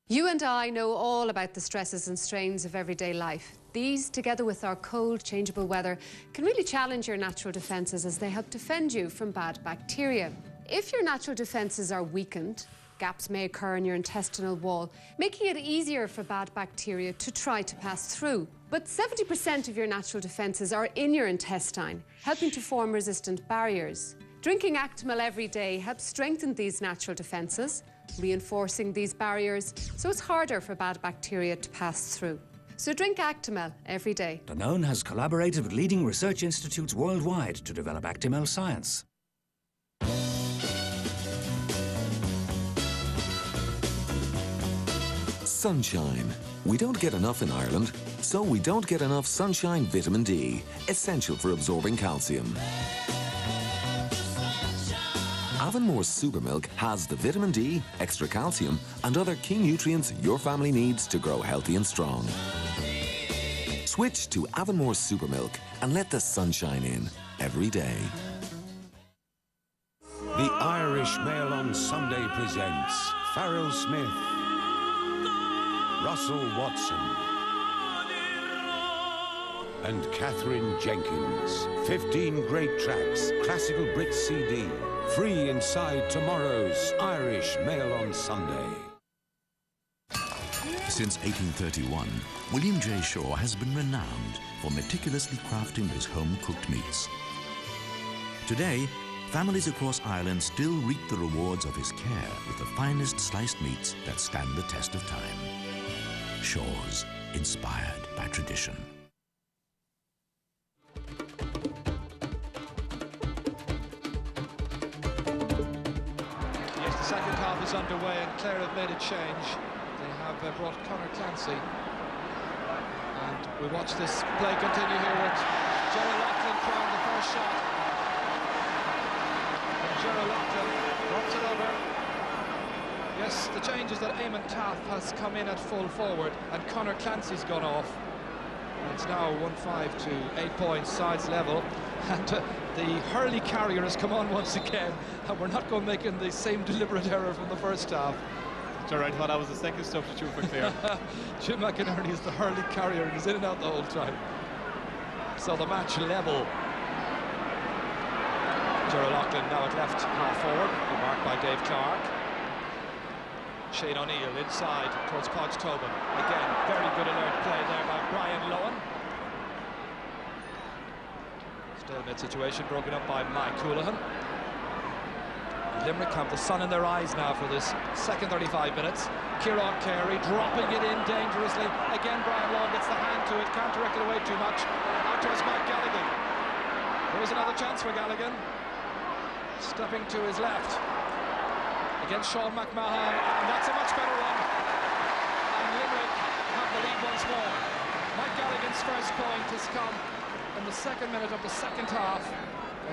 You and I know all about the stresses and strains of everyday life. These, together with our cold, changeable weather, can really challenge your natural defences as they help defend you from bad bacteria. If your natural defences are weakened, Gaps may occur in your intestinal wall, making it easier for bad bacteria to try to pass through. But 70% of your natural defences are in your intestine, helping to form resistant barriers. Drinking Actimel every day helps strengthen these natural defences, reinforcing these barriers so it's harder for bad bacteria to pass through. So drink Actimel every day. Danone has collaborated with leading research institutes worldwide to develop Actimel science. Sunshine. We don't get enough in Ireland, so we don't get enough sunshine vitamin D, essential for absorbing calcium. Avonmore Supermilk has the vitamin D, extra calcium, and other key nutrients your family needs to grow healthy and strong. Switch to Avonmore Supermilk and let the sunshine in every day. The Irish Mail on Sunday presents Farrell Smith, Russell Watson, and Catherine Jenkins. 15 great tracks, classical Brit CD, free inside tomorrow's Irish Mail on Sunday. Since 1831, William J. Shaw has been renowned for meticulously crafting his home-cooked meats. Today, families across Ireland still reap the rewards of his care with the finest sliced meats that stand the test of time. Shaw's, inspired by tradition. Yes, the second half is underway and Clare have made a change. They have brought Conor Clancy. And we watch this play continue here with Gerald Loughlin trying the first shot. And Gerald Loughlin drops it over. Yes, the change is that Eamon Taff has come in at full forward and Conor Clancy's gone off. And it's now 1-5 to 8 points, sides level. And the Hurley carrier has come on once again. And we're not going making the same deliberate error from the first half. Sure, I thought that was the second substitute for Clare. Jim McInerney is the Hurley carrier and he's in and out the whole time. So the match level. Gerald Loughlin now at left half forward, marked by Dave Clark. Shane O'Neill inside towards Podge Tobin. Again, very good alert play there by Brian Lowen. Stalemate situation broken up by Mike Houlihan. Limerick have the sun in their eyes now for this second 35 minutes. Kieran Carey dropping it in dangerously. Again, Brian Lowen gets the hand to it, can't direct it away too much. Out towards Mike Galligan. Here's another chance for Galligan. Stepping to his left. Against Sean McMahon, and that's a much better run. And Limerick have the lead once more. Mike Galligan's first point has come in the second minute of the second half.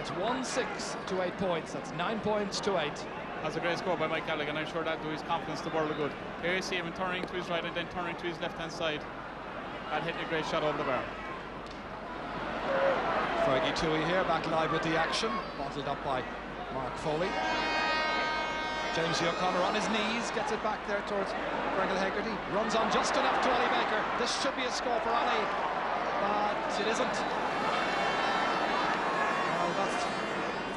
It's 1-6 to 8 points. That's 9 points to 8. That's a great score by Mike Galligan. I'm sure that do his confidence the world of good. Here you see him turning to his right and then turning to his left-hand side and hitting a great shot over the bar. Fergie Toohey here, back live with the action. Bottled up by Mark Foley. James O'Connor on his knees, gets it back there towards Fergal Hegarty. Runs on just enough to Ollie Baker. This should be a score for Ollie, but it isn't. That's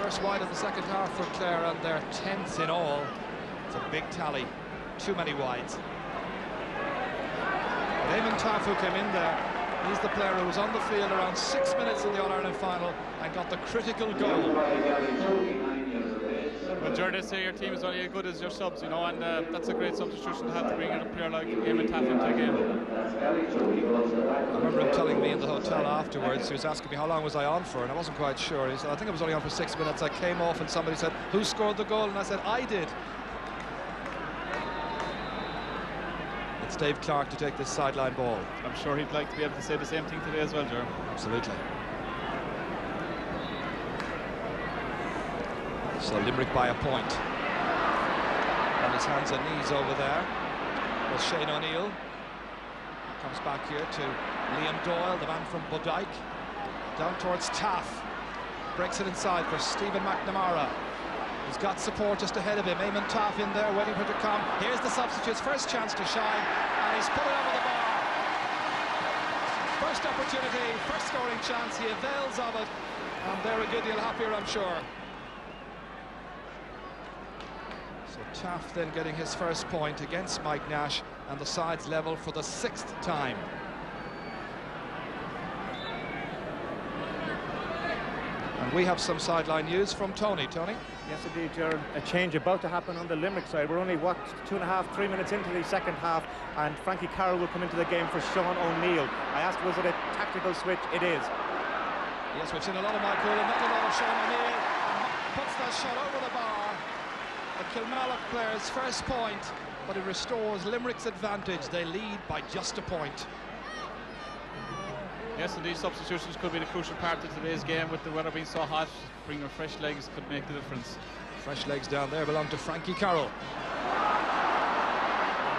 first wide of the second half for Clare, and they're 10th in all. It's a big tally, too many wides. Eamon Taff, who came in there, he's the player who was on the field around 6 minutes in the All-Ireland final and got the critical goal. Well, Jared, say your team is only as good as your subs, you know, and that's a great substitution to have to bring in a player like Eamon Taff into a game. I remember him telling me in the hotel afterwards, he was asking me how long was I on for, and I wasn't quite sure. He said, I think I was only on for 6 minutes. I came off and somebody said, who scored the goal? And I said, I did. It's Dave Clark to take this sideline ball. I'm sure he'd like to be able to say the same thing today as well, Jared. Absolutely. So Limerick by a point. On his hands and knees over there was Shane O'Neill. Comes back here to Liam Doyle, the man from Bodyke. Down towards Taff. Breaks it inside for Stephen McNamara. He's got support just ahead of him. Eamon Taff in there waiting for it to come. Here's the substitutes, first chance to shine, and he's put it over the bar. First opportunity, first scoring chance, he avails of it, and they're a good deal happier, I'm sure. So Taff then getting his first point against Mike Nash, and the sides level for the 6th time. And we have some sideline news from Tony. Tony? Yes, indeed, Gerard. A change about to happen on the Limerick side. We're only, 2.5–3 minutes into the second half, and Frankie Carroll will come into the game for Sean O'Neill. I asked, was it a tactical switch? It is. Yes, we've seen a lot of Michael and not a lot of Sean O'Neill. Puts that shot over the bar. The Kilmallock players' first point, but it restores Limerick's advantage. They lead by just a point. Yes, and these substitutions could be the crucial part of today's game, with the weather being so hot. Bringing fresh legs could make the difference. Fresh legs down there belong to Frankie Carroll.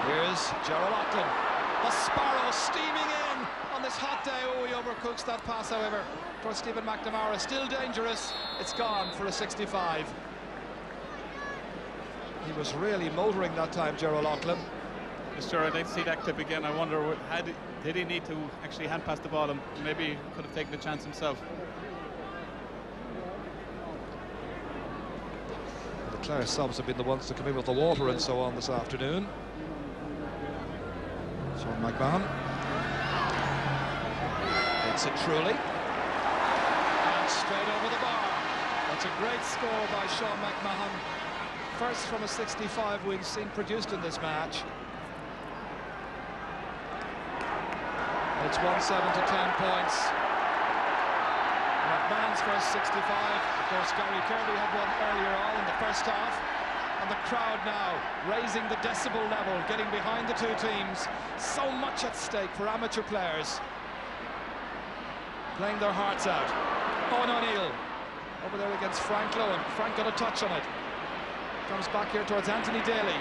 Here's Gerald Auckland. The Sparrow steaming in on this hot day. Oh, he overcooks that pass, however, towards Stephen McNamara. Still dangerous. It's gone for a 65. He was really motoring that time, Gerald Auckland. Sure, I'd like to see that clip again. I wonder, did he need to actually hand pass the ball, and maybe he could have taken the chance himself. The Clare subs have been the ones to come in with the water and so on this afternoon. Sean McMahon. It's it truly. And straight over the bar. That's a great score by Sean McMahon. First from a 65 we've seen produced in this match. It's 1-7 to 10 points. McMahon's first 65. Of course, Gary Kirby had one earlier on in the first half. And the crowd now raising the decibel level, getting behind the two teams. So much at stake for amateur players. Playing their hearts out. Owen O'Neill over there against Frank Lowen. Frank got a touch on it. Comes back here towards Anthony Daly.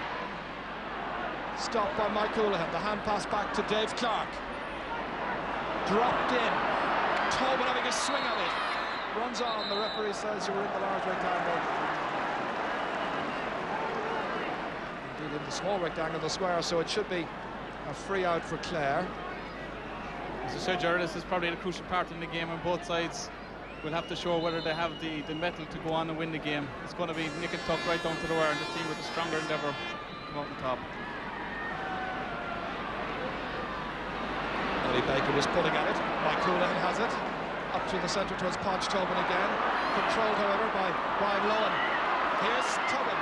Stopped by Mike Houlihan. The hand pass back to Dave Clark. Dropped in. Tobin having a swing at it. Runs on. The referee says you were in the large rectangle. Indeed, in the small rectangle, the square, so it should be a free out for Clare. As I said, Gerard, this is probably the crucial part in the game, on both sides will have to show whether they have the mettle to go on and win the game. It's going to be nick and tuck right down to the wire, and the team with a stronger endeavour come out on top. Eddie Baker was pulling at it. Mike Houlihan has it. Up to the centre towards Podge Tobin again. Controlled, however, by Brian Lowen. Here's Tobin.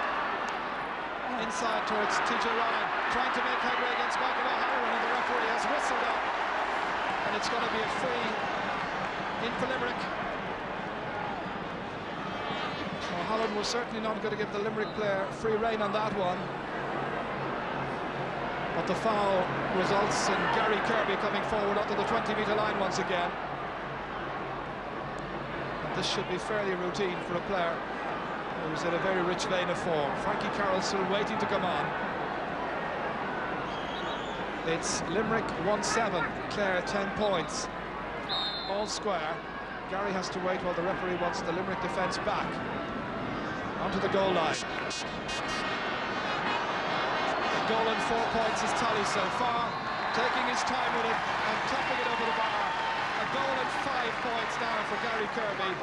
Inside towards TJ Ryan. Trying to make headway against Michael O'Halloran, and the referee has whistled up. And it's going to be a free in for Limerick. O'Halloran was certainly not going to give the Limerick player free rein on that one. But the foul results in Gary Kirby coming forward onto the 20-metre line once again. And this should be fairly routine for a player who's in a very rich vein of form. Frankie Carroll still waiting to come on. It's Limerick 1-7, Clare 10 points. All square. Gary has to wait while the referee wants the Limerick defence back. Onto the goal line. Goal and 4 points is tally so far, taking his time with it and topping it over the bar. A goal and 5 points now for Gary Kirby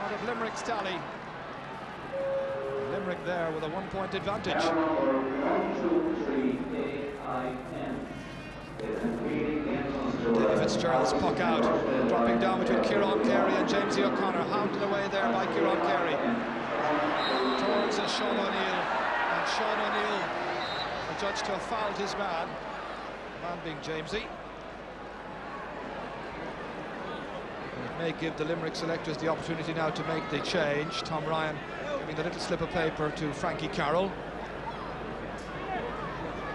out of Limerick's tally. Limerick there with a 1-point advantage. Davy Fitzgerald's puck out, dropping down between Kieran Carey and Jamesy O'Connor, hounded away there by Kieran Carey. Towards Sean O'Neill, and Sean O'Neill judged to have fouled his man being Jamesy. And it may give the Limerick selectors the opportunity now to make the change. Tom Ryan giving the little slip of paper to Frankie Carroll.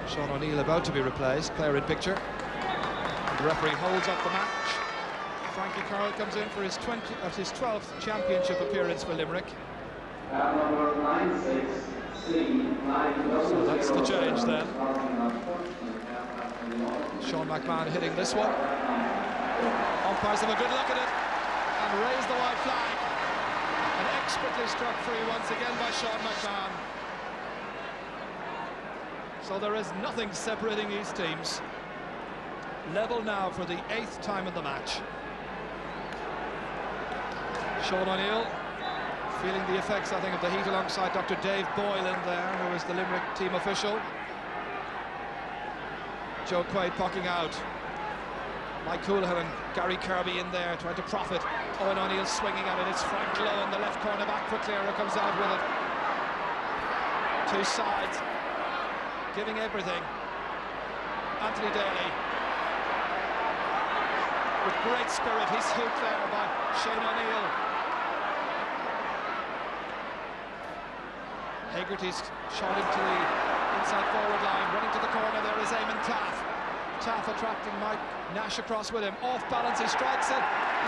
Sean O'Neill about to be replaced, player in picture. And the referee holds up the match. Frankie Carroll comes in for his 12th championship appearance for Limerick. Number 96. So that's the change then. Sean McMahon hitting this one. Umpires have a good look at it and raise the white flag. And expertly struck free once again by Sean McMahon. So there is nothing separating these teams. Level now for the 8th time in the match. Sean O'Neill Feeling the effects, I think, of the heat alongside Dr. Dave Boylan there, who is the Limerick team official. Joe Quaid pucking out. Mike Houlihan and Gary Kirby in there trying to profit. Owen O'Neill swinging at it. It's Frank Lowe, the left corner back for Clare, who comes out with it. Two sides, giving everything. Anthony Daly, with great spirit, he's hooked there by Shane O'Neill. Hegarty's shot into the inside forward line, running to the corner. There is Eamon Taff. Taff attracting Mike Nash across with him. Off balance, he strikes it.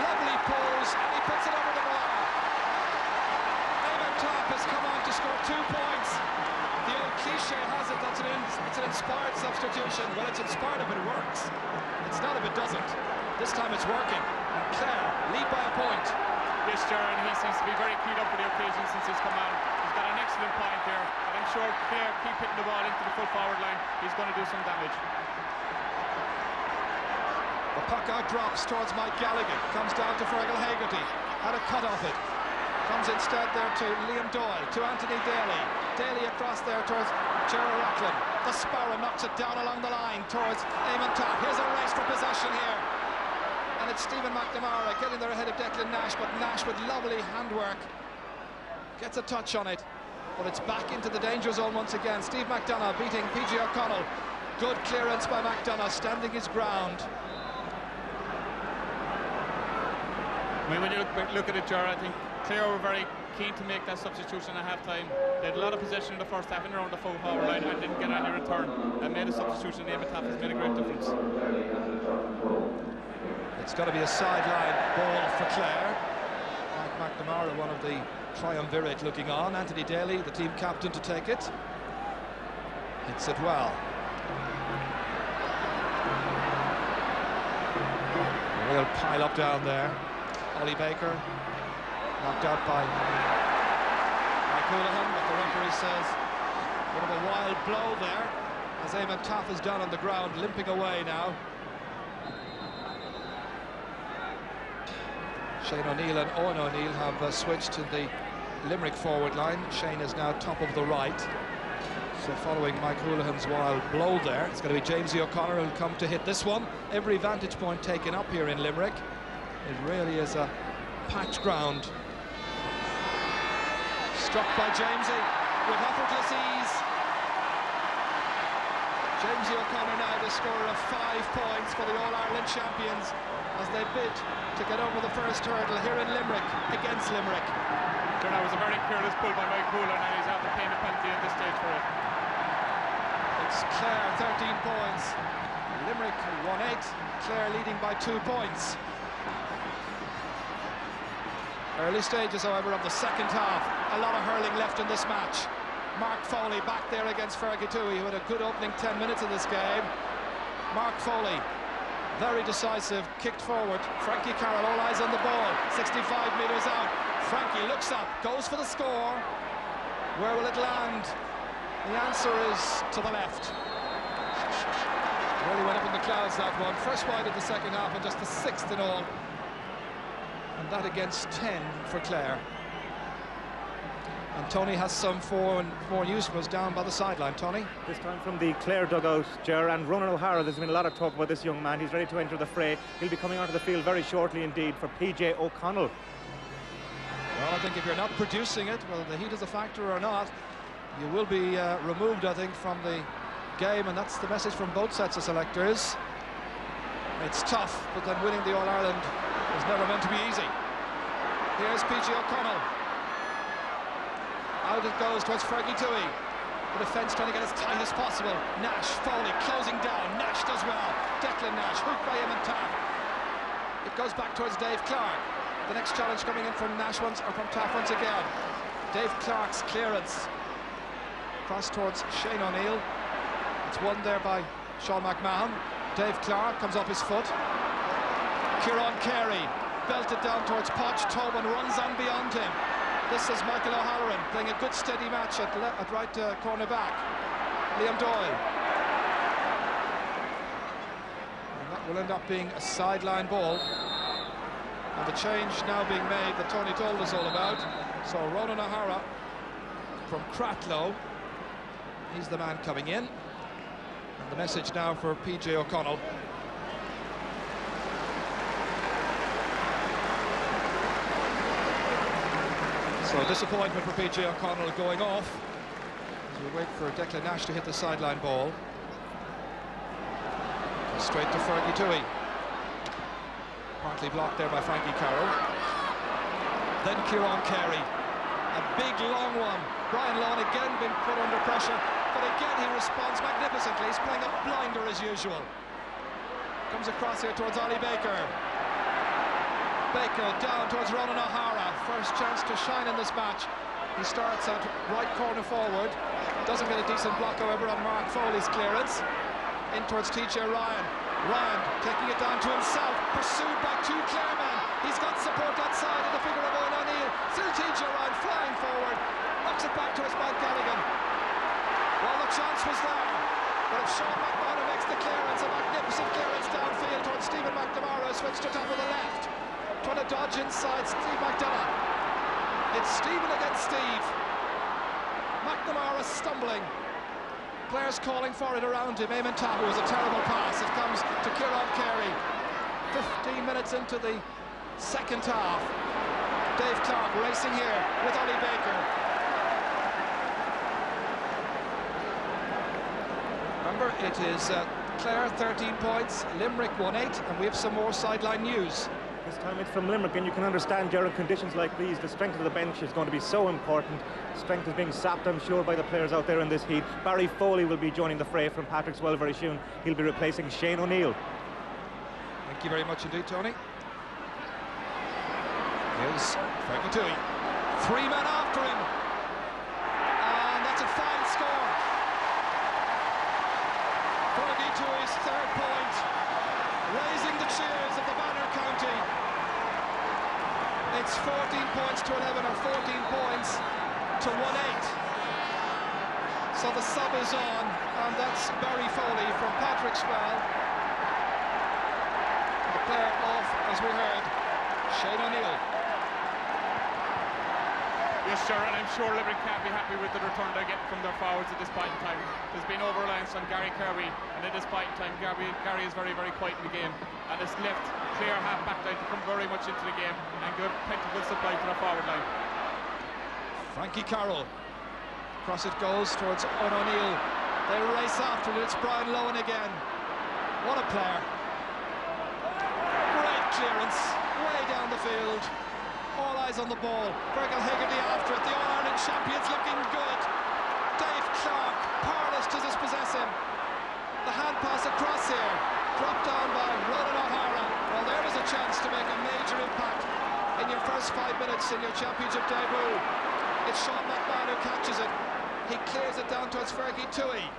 Lovely pose, and he puts it over the bar. Eamon Taff has come on to score 2 points. The old cliche has it that it's an inspired substitution. Well, it's inspired if it works. It's not if it doesn't. This time it's working. And Clare lead by a point. Yes, Gerard, he seems to be very keyed up for the occasion since he's come on. He's got an excellent point there. And I'm sure Clare keep hitting the ball into the full forward line. He's going to do some damage. The puck out drops towards Mike Gallagher. Comes down to Fergal Hegarty. Had a cut off it. Comes instead there to Liam Doyle, to Anthony Daly. Daly across there towards Gerard Rockland. The Sparrow knocks it down along the line towards Eamon Taff. Here's a race for possession here. And it's Stephen McNamara getting there ahead of Declan Nash, but Nash with lovely handwork gets a touch on it. But it's back into the danger zone once again. Steve McDonough beating PG O'Connell. Good clearance by McDonough, standing his ground. I mean, when you look at it, Jar, I think Clare were very keen to make that substitution at half-time. They had a lot of possession in the first half and around the full forward line and didn't get any return. And made a substitution. Eamon Taff has made a great difference. It's got to be a sideline ball for Clare. Mike McNamara, one of the triumvirate looking on. Anthony Daly, the team captain, to take it. Hits it well. A real pile up down there. Ollie Baker knocked out by Mike Houlihan, what the referee says. A bit of a wild blow there as Eamon Taff is down on the ground, limping away now. Shane O'Neill and Owen O'Neill have switched to the Limerick forward line. Shane is now top of the right. So following Mike Houlihan's wild blow there, it's going to be Jamesy O'Connor who'll come to hit this one. Every vantage point taken up here in Limerick. It really is a packed ground. Struck by Jamesy with effortless ease. Jamesy O'Connor now the scorer of 5 points for the All-Ireland champions as they bid to get over the first hurdle here in Limerick against Limerick. That was a very careless pull by Mike Houlihan and he's after paying a penalty at this stage for it. It's Clare 13 points, Limerick 1-8, Clare leading by 2 points. Early stages, however, of the second half. A lot of hurling left in this match. Mark Foley back there against Fergie Toohey, who had a good opening 10 minutes of this game. Mark Foley, very decisive, kicked forward. Frankie Carroll, all eyes on the ball, 65 metres out. Frankie looks up, goes for the score. Where will it land? The answer is to the left. Really went up in the clouds, that one. First wide of the second half and just the 6th in all. And that against 10 for Clare. And Tony has some more news from us down by the sideline. Tony? This time from the Clare dugout, Ger, and Ronan O'Hara. There's been a lot of talk about this young man. He's ready to enter the fray. He'll be coming onto the field very shortly indeed for PJ O'Connell. Well, I think if you're not producing it, whether the heat is a factor or not, you will be removed, I think, from the game, and that's the message from both sets of selectors. It's tough, but then winning the All-Ireland is never meant to be easy. Here's PG O'Connell. Out it goes towards Fergie Toohey. The defence trying to get as tight as possible. Nash, Foley, closing down. Nash does well. Declan Nash, hooked by Eamon Taff. It goes back towards Dave Clark. The next challenge coming in from Nash once, or from Taff once again. Dave Clark's clearance. Cross towards Shane O'Neill. It's won there by Sean McMahon. Dave Clark comes off his foot. Kieran Carey belted down towards Podge. Tobin runs on beyond him. This is Michael O'Halloran playing a good steady match at right corner back. Liam Doyle. And that will end up being a sideline ball. And the change now being made that Tony told us all about. So Ronan O'Hara from Cratloe, he's the man coming in. And the message now for PJ O'Connell. So disappointment for PJ O'Connell going off as we wait for Declan Nash to hit the sideline ball. Straight to Fergie Toohey. Partly blocked there by Frankie Carroll. Then Kieran Carey. A big long one. Brian Lawn again been put under pressure, but again he responds magnificently. He's playing a blinder as usual. Comes across here towards Ollie Baker. Baker down towards Ronan O'Hara. First chance to shine in this match. He starts at right corner forward. Doesn't get a decent block, however, on Mark Foley's clearance. In towards TJ Ryan. Ryan taking it down to himself, pursued by two Clare men. He's got support outside in the figure of Owen O'Neill. Still TJ Ryan flying forward. Knocks it back to his Mike Galligan. Well, the chance was there. But if Sean McMahon makes the clearance, a magnificent clearance downfield towards Stephen McNamara, switched to top of the left. Trying to dodge inside Steve McDonough. It's Stephen against Steve. McNamara stumbling. Players calling for it around him. Eamon Tahu was a terrible pass. It comes to Kieran Carey. 15 minutes into the second half. Dave Clark racing here with Ollie Baker. Remember, it is Clare 13 points, Limerick 1-8, and we have some more sideline news. This time it's from Limerick, and you can understand, Gerald, conditions like these, the strength of the bench is going to be so important. Strength is being sapped, I'm sure, by the players out there in this heat. Barry Foley will be joining the fray from Patrickswell very soon. He'll be replacing Shane O'Neill. Thank you very much indeed, Tony. Here's Fergie Toohey. 3 men after him. And that's a fine score. Fergie Toohey's third point. Raising the cheers of the Banner County. It's 14 points to 11, or 14 points to 1-8. So the sub is on, and that's Barry Foley from Patrickswell. The player off, as we heard, Shane O'Neill. Yes, sure, and I'm sure Limerick can't be happy with the return they're getting from their forwards at this point in time. There's been over-reliance on Gary Kirby, and at this point in time, Gary is very, very quiet in the game, and it's left Clare half-back line to come very much into the game and give plentiful supply to the forward line. Frankie Carroll. Across it goes towards Owen O'Neill. They race after it. It's Brian Lohan again. What a player. Great clearance, way down the field. All eyes on the ball. Fergal Hegarty after it. The All-Ireland champions looking good. Dave Clark, powerless to dispossess him. The hand pass across here. Dropped down by Ronan O'Hara. Well, there was a chance to make a major impact in your first 5 minutes in your championship debut. It's Sean McMahon who catches it. He clears it down towards Fergie Toohey.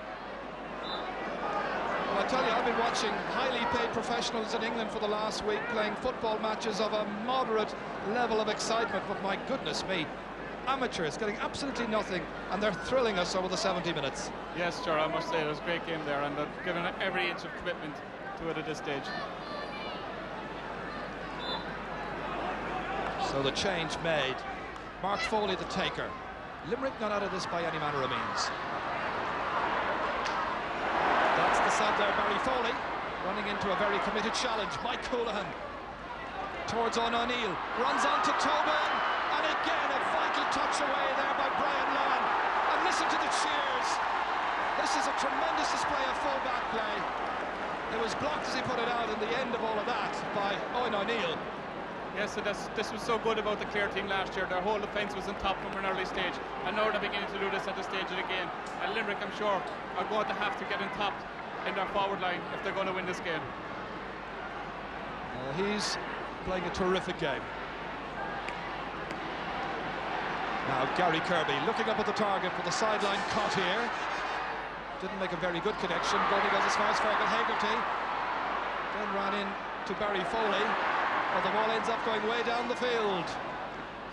Well, I tell you, I've been watching highly paid professionals in England for the last week playing football matches of a moderate level of excitement, but my goodness me, amateurs getting absolutely nothing, and they're thrilling us over the 70 minutes. Yes, sure, I must say it was a great game there, and they've given every inch of commitment to it at this stage. So the change made. Mark Foley the taker. Limerick not out of this by any manner of means. That's the sub there, Barry Foley, running into a very committed challenge. Mike Houlihan towards O'Neill, runs on to Tobin, and again a vital touch away there by Brian Lohan. And listen to the cheers. This is a tremendous display of full-back play. It was blocked as he put it out in the end of all of that by Owen O'Neill. Yes, and this was so good about the Clare team last year. Their whole defence was on top from an early stage, and now they're beginning to do this at the stage of the game. And Limerick, I'm sure, are going to have to get on top in their forward line if they're going to win this game. He's playing a terrific game. Now Gary Kirby looking up at the target for the sideline cut here. Didn't make a very good connection. Goldie goes as far as Fergal Hegarty. Then ran in to Barry Foley. Well, the ball ends up going way down the field.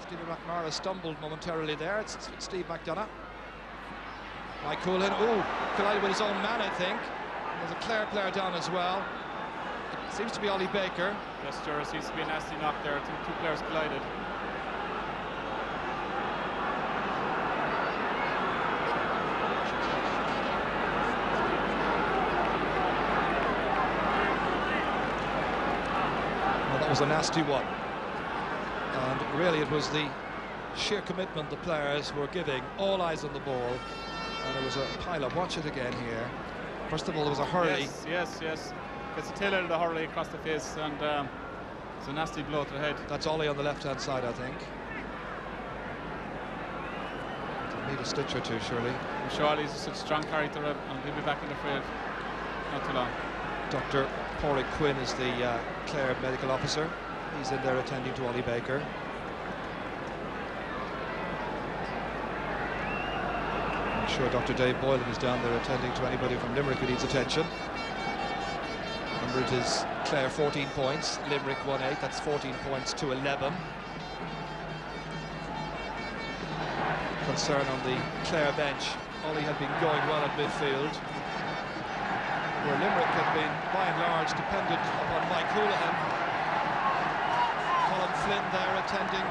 Stephen McNamara stumbled momentarily there. It's Steve McDonough. Mike Houlihan, collided with his own man, I think. There's a Clare player down as well. It seems to be Ollie Baker. Yes, there seems to be a nasty knock there. I think two players collided. Well, that was a nasty one. And really it was the sheer commitment the players were giving, all eyes on the ball, and it was a pile-up. Watch it again here. First of all, there was a hurley. Yes. Gets a tail out of the hurley across the face, and it's a nasty blow to the head. That's Ollie on the left-hand side, I think. He'll need a stitch or two, surely. I'm sure Ollie's such a strong character, and he'll be back in the fray not too long. Dr. Pádraig Quinn is the Clare medical officer. He's in there attending to Ollie Baker. I'm sure Dr. Dave Boylan is down there attending to anybody from Limerick who needs attention. Remember, it is Clare 14 points, Limerick 1-8, that's 14 points to 11. Concern on the Clare bench. Ollie had been going well at midfield, where Limerick had been, by and large, dependent upon Mike Houlihan. Colin Flynn there attending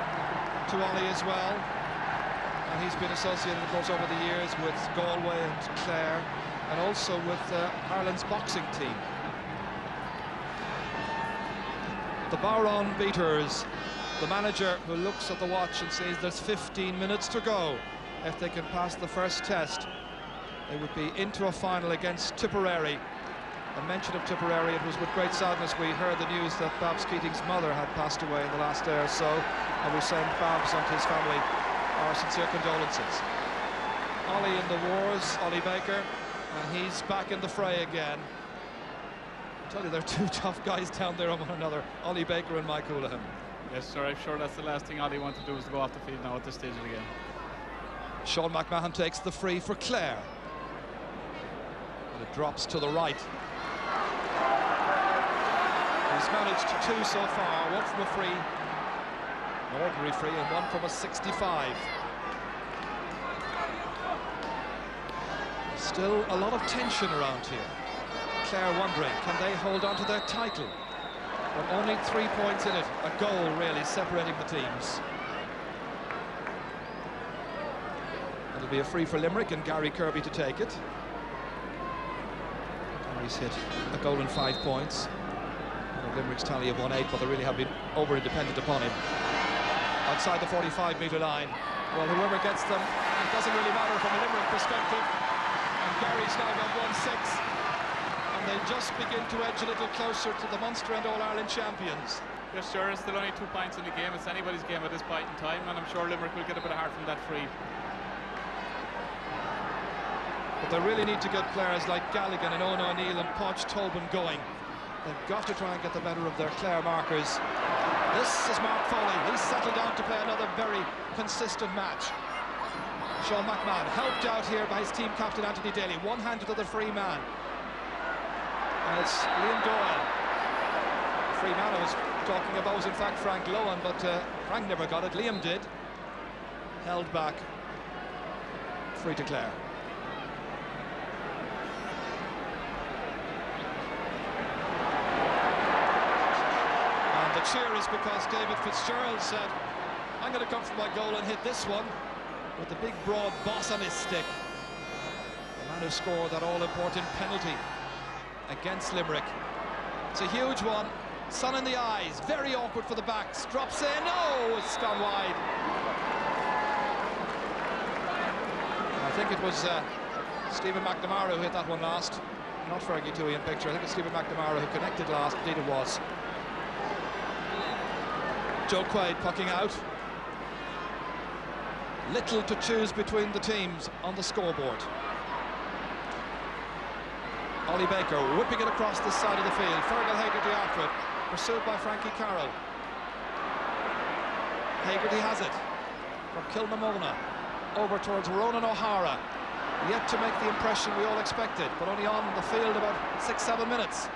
to Ollie as well. And he's been associated, of course, over the years with Galway and Clare, and also with Ireland's boxing team. The Bowron beaters, the manager who looks at the watch and says there's 15 minutes to go. If they can pass the first test, they would be into a final against Tipperary. A mention of Tipperary, it was with great sadness we heard the news that Babs Keating's mother had passed away in the last day or so, and we send Babs and his family our sincere condolences. Ollie in the wars, Ollie Baker, and he's back in the fray again. I tell you, they're two tough guys down there on one another, Ollie Baker and Mike Houlihan. Yes, sir, I'm sure that's the last thing Ollie wants to do is to go off the field now at this stage of the game. Sean McMahon takes the free for Clare. And it drops to the right. He's managed two so far, one from a free, an ordinary free, and one from a 65. Still a lot of tension around here. Clare wondering, can they hold on to their title? But only 3 points in it, a goal really separating the teams. It'll be a free for Limerick and Gary Kirby to take it. Gary's hit a goal and 5 points. Limerick's tally of 1-8, but they really have been over-independent upon him. Outside the 45-metre line. Well, whoever gets them, it doesn't really matter from a Limerick perspective. And Gary's now got 1-6. And they just begin to edge a little closer to the Munster and All-Ireland champions. Yes, sure, it's still only 2 points in the game. It's anybody's game at this point in time, and I'm sure Limerick will get a bit of heart from that free. But they really need to get players like Galligan and Owen O'Neill and Podge Tobin going. They've got to try and get the better of their Clare markers. This is Mark Foley. He's settled down to play another very consistent match. Sean McMahon helped out here by his team captain Anthony Daly, one-handed to the free man. And it's Liam Doyle. The free man I was talking about was in fact Frank Lohan, but Frank never got it. Liam did. Held back. Free to Clare. The cheer is because David Fitzgerald said, I'm going to come for my goal and hit this one with the big broad boss on his stick. The man who scored that all-important penalty against Limerick. It's a huge one, sun in the eyes, very awkward for the backs, drops in, oh, it's gone wide. And I think it was Stephen McNamara who hit that one last, not Fergie Toohey in picture. I think it's Stephen McNamara who connected last, indeed it was. Joe Quaid pucking out. Little to choose between the teams on the scoreboard. Ollie Baker whipping it across the side of the field. Fergal Haggerty after it, pursued by Frankie Carroll. Haggerty has it from Kilmamona over towards Ronan O'Hara. Yet to make the impression we all expected, but only on the field about 6-7 minutes.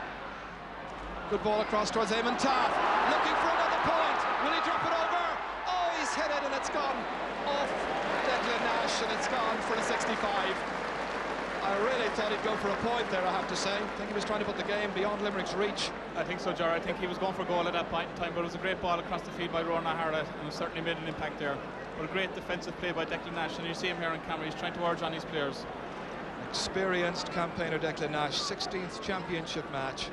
Good ball across towards Eamon Taff, looking for another point. Will he drop it over? Oh, he's hit it and it's gone off Declan Nash, and it's gone for the 65. I really thought he'd go for a point there, I have to say. I think he was trying to put the game beyond Limerick's reach. I think so, Jar. I think he was going for a goal at that point in time, but it was a great ball across the field by Ronan O'Hara, and it certainly made an impact there. But a great defensive play by Declan Nash, and you see him here on camera. He's trying to urge on his players. Experienced campaigner Declan Nash, 16th championship match.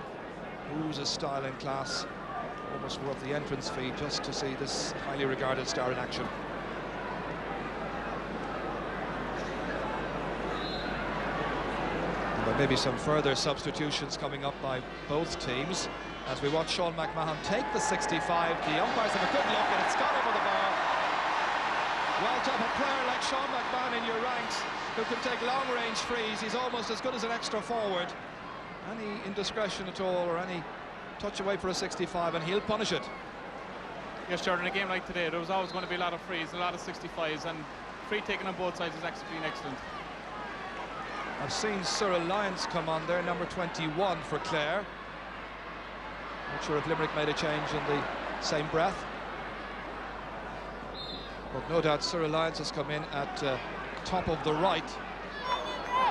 Who's a style and class. Almost worth the entrance fee just to see this highly regarded star in action. There may be some further substitutions coming up by both teams as we watch Sean McMahon take the 65. The umpires have a good look and it's gone over the bar. Well done, a player like Sean McMahon in your ranks who can take long-range frees. He's almost as good as an extra forward. Any indiscretion at all or any touch away for a 65 and he'll punish it. Yes, Jordan, in a game like today there was always going to be a lot of frees, a lot of 65s, and free taking on both sides has actually been excellent. I've seen Cyril Lyons come on there, number 21 for Clare. Not sure if Limerick made a change in the same breath. But no doubt Cyril Lyons has come in at top of the right.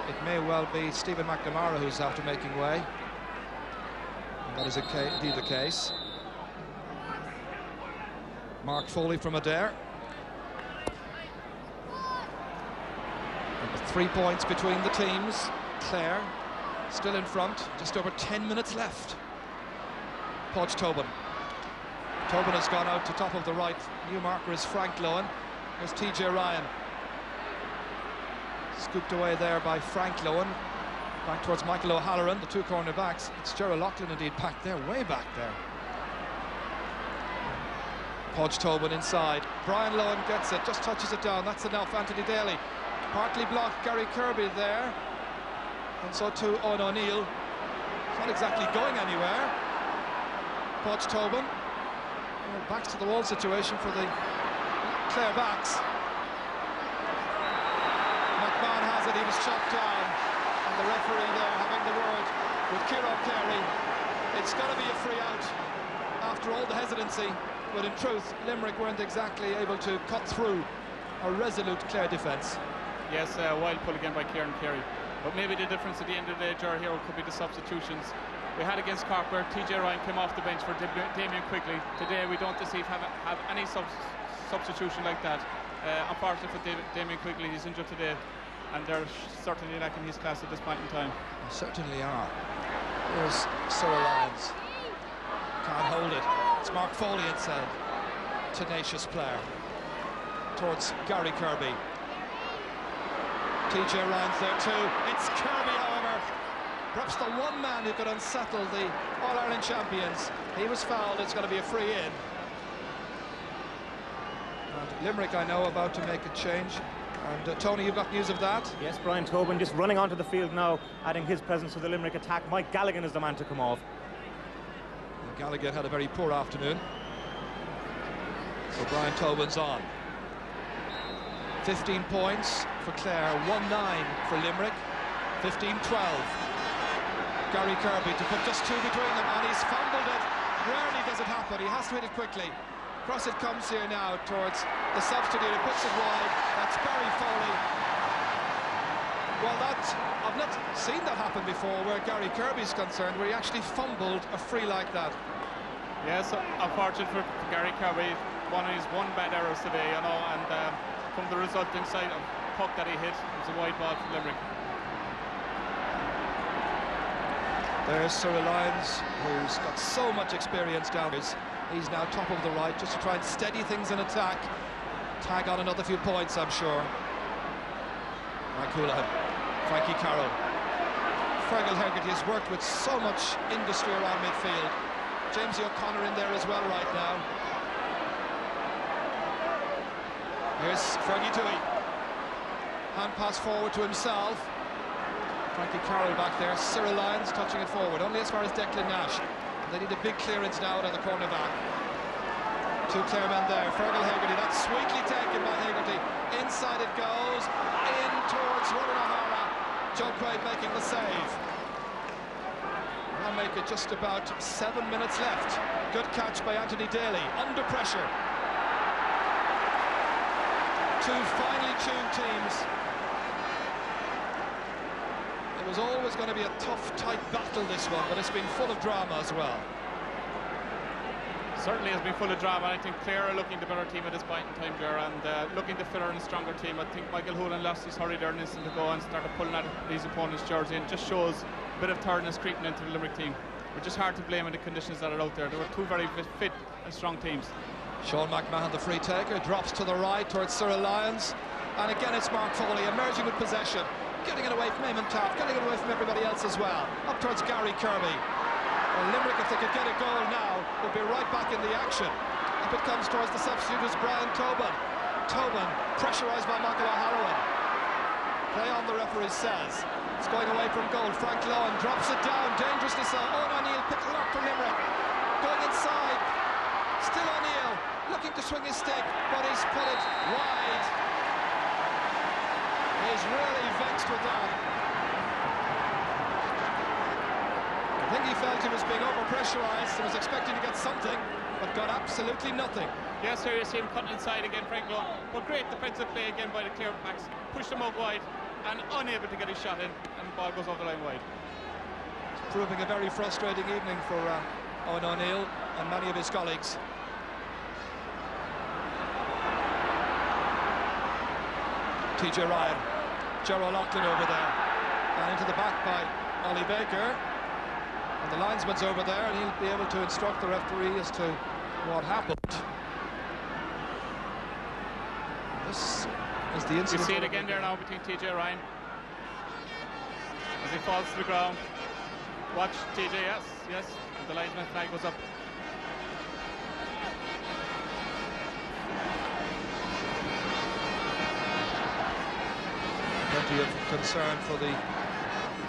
It may well be Stephen McNamara who's after making way. And that is indeed the case. Mark Foley from Adair. 3 points between the teams. Clare still in front, just over 10 minutes left. Podge Tobin. Tobin has gone out to top of the right. New marker is Frank Lohan. There's TJ Ryan. Scooped away there by Frank Lohan. Back towards Michael O'Halloran, the two cornerbacks. It's Gerald Loughlin indeed back there, way back there. Podge Tobin inside. Brian Lohan gets it, just touches it down. That's enough. Anthony Daly. Partly blocked. Gary Kirby there. And so too Owen O'Neill. It's not exactly going anywhere. Podge Tobin. Backs to the wall situation for the Clare backs. McMahon has it, he was chopped down. And the referee there having the word with Ciarán Carey. It's got to be a free out after all the hesitancy. But in truth, Limerick weren't exactly able to cut through a resolute Clare defence. Yes, wild pull again by Ciarán Carey. But maybe the difference at the end of the day, Jar, here could be the substitutions. We had against Cork where TJ Ryan came off the bench for Damien Quigley. Today we don't seem to have any substitution like that. Unfortunately for Damien Quigley, he's injured today, and they're certainly lacking his class at this point in time. They certainly are. Here's Cyril Lyons. Can't hold it. It's Mark Foley inside. Tenacious player. Towards Gary Kirby. TJ Ryan's there too. It's Kirby, however. Perhaps the one man who could unsettle the All-Ireland champions. He was fouled. It's going to be a free in. And Limerick, I know, about to make a change. And Tony, you've got news of that? Yes, Brian Tobin just running onto the field now, adding his presence to the Limerick attack. Mike Galligan is the man to come off. Galligan had a very poor afternoon. So Brian Tobin's on. 15 points for Clare, 1-9 for Limerick, 15-12. Gary Kirby to put just two between them, and he's fumbled it. Rarely does it happen. He has to hit it quickly. Across it comes here now towards the substitute. He puts it wide. That's Barry Foley. Well, I've not seen that happen before where Gary Kirby's concerned, where he actually fumbled a free like that. Yes, unfortunate for Gary Kirby. One of his bad errors today, you know, and from the resulting side of puck that he hit, it was a wide ball for Limerick. There's Cyril Lyons, who's got so much experience down his. He's now top of the right, just to try and steady things in attack. Tag on another few points, I'm sure. Mike Houlihan, Frankie Carroll. Fergal Hegarty has worked with so much industry around midfield. Jamesy O'Connor in there as well right now. Here's Fergie Toohey. Hand pass forward to himself. Frankie Carroll back there. Cyril Lyons touching it forward, only as far as Declan Nash. They need a big clearance now out of the corner back. Two Clare men there. Fergal Hegarty, that's sweetly taken by Hegarty. Inside it goes, in towards Ronan O'Hara. Joe Quaid making the save. I'll make it just about 7 minutes left. Good catch by Anthony Daly, under pressure. Two finely tuned teams. was always going to be a tough, tight battle, this one, but it's been full of drama as well. Certainly has been full of drama. I think Clare are looking the better team at this point in time, Ger, and looking the fitter and stronger team. I think Michael Hurling lost his hurry there an instant ago and started pulling at his opponent's jersey, and just shows a bit of tiredness creeping into the Limerick team. We're just hard to blame in the conditions that are out there. There were two very fit and strong teams. Sean McMahon, the free taker, drops to the right towards Cyril Lyons, and again it's Mark Foley emerging with possession, getting it away from Eamon Taft, getting it away from everybody else as well, up towards Gary Kirby. Well, Limerick, if they could get a goal now, would be right back in the action. Up it comes towards the substitute, is Brian Tobin. Tobin, pressurised by Michael O'Halloran. Play on, the referee says. It's going away from goal. Frank Lohan drops it down, dangerously so. Owen O'Neill picks it up for Limerick. Going inside, still O'Neill, looking to swing his stick, but he's put it wide. He's really vexed with that. I think he felt he was being over-pressurised and was expecting to get something, but got absolutely nothing. Yes, here you see him cutting inside again, Frank Lohan. But great defensive play again by the Clare backs. Pushed him out wide and unable to get his shot in, and the ball goes over the line wide. It's proving a very frustrating evening for Owen O'Neill and many of his colleagues. TJ Ryan, Gerald Loughlin over there, and into the back by Ollie Baker. And the linesman's over there, and he'll be able to instruct the referee as to what happened. This is the incident. You see it again there now between TJ Ryan as he falls to the ground. Watch TJ, yes, the linesman flag goes up. Plenty of concern for the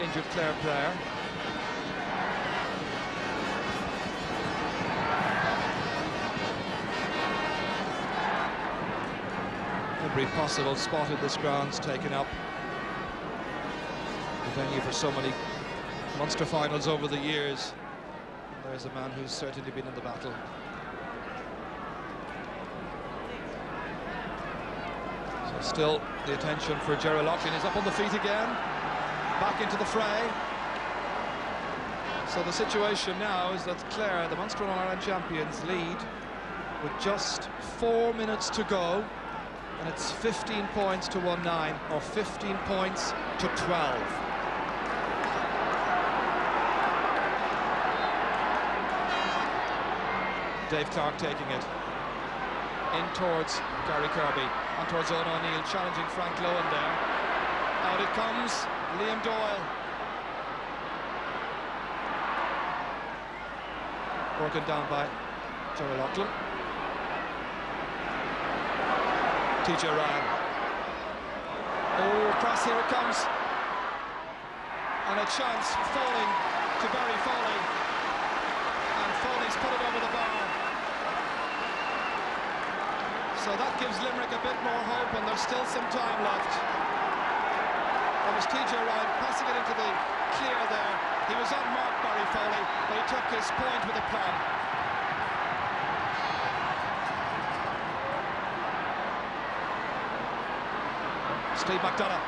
injured Clare player. Every possible spot in this ground's taken up. The venue for so many Munster finals over the years. And there's a man who's certainly been in the battle. So still the attention for Gerald Loughlin. Is up on the feet again, back into the fray. So the situation now is that Clare, the Munster and Ireland champions, lead with just 4 minutes to go. And it's 15 points to 1-9, or 15 points to 12. Dave Clark taking it in towards Gary Kirby, and towards Owen O'Neill, challenging Frank Lohan there. Out it comes, Liam Doyle. Broken down by Gerald Loughlin. TJ Ryan. Oh, cross, here it comes. And a chance falling to Barry Foley. And Foley's put it over the bar. So that gives Limerick a bit more hope, and there's still some time left. It was TJ Ryan passing it into the clear there. He was on mark, Barry Foley, but he took his point with a plan. Steve McDonough,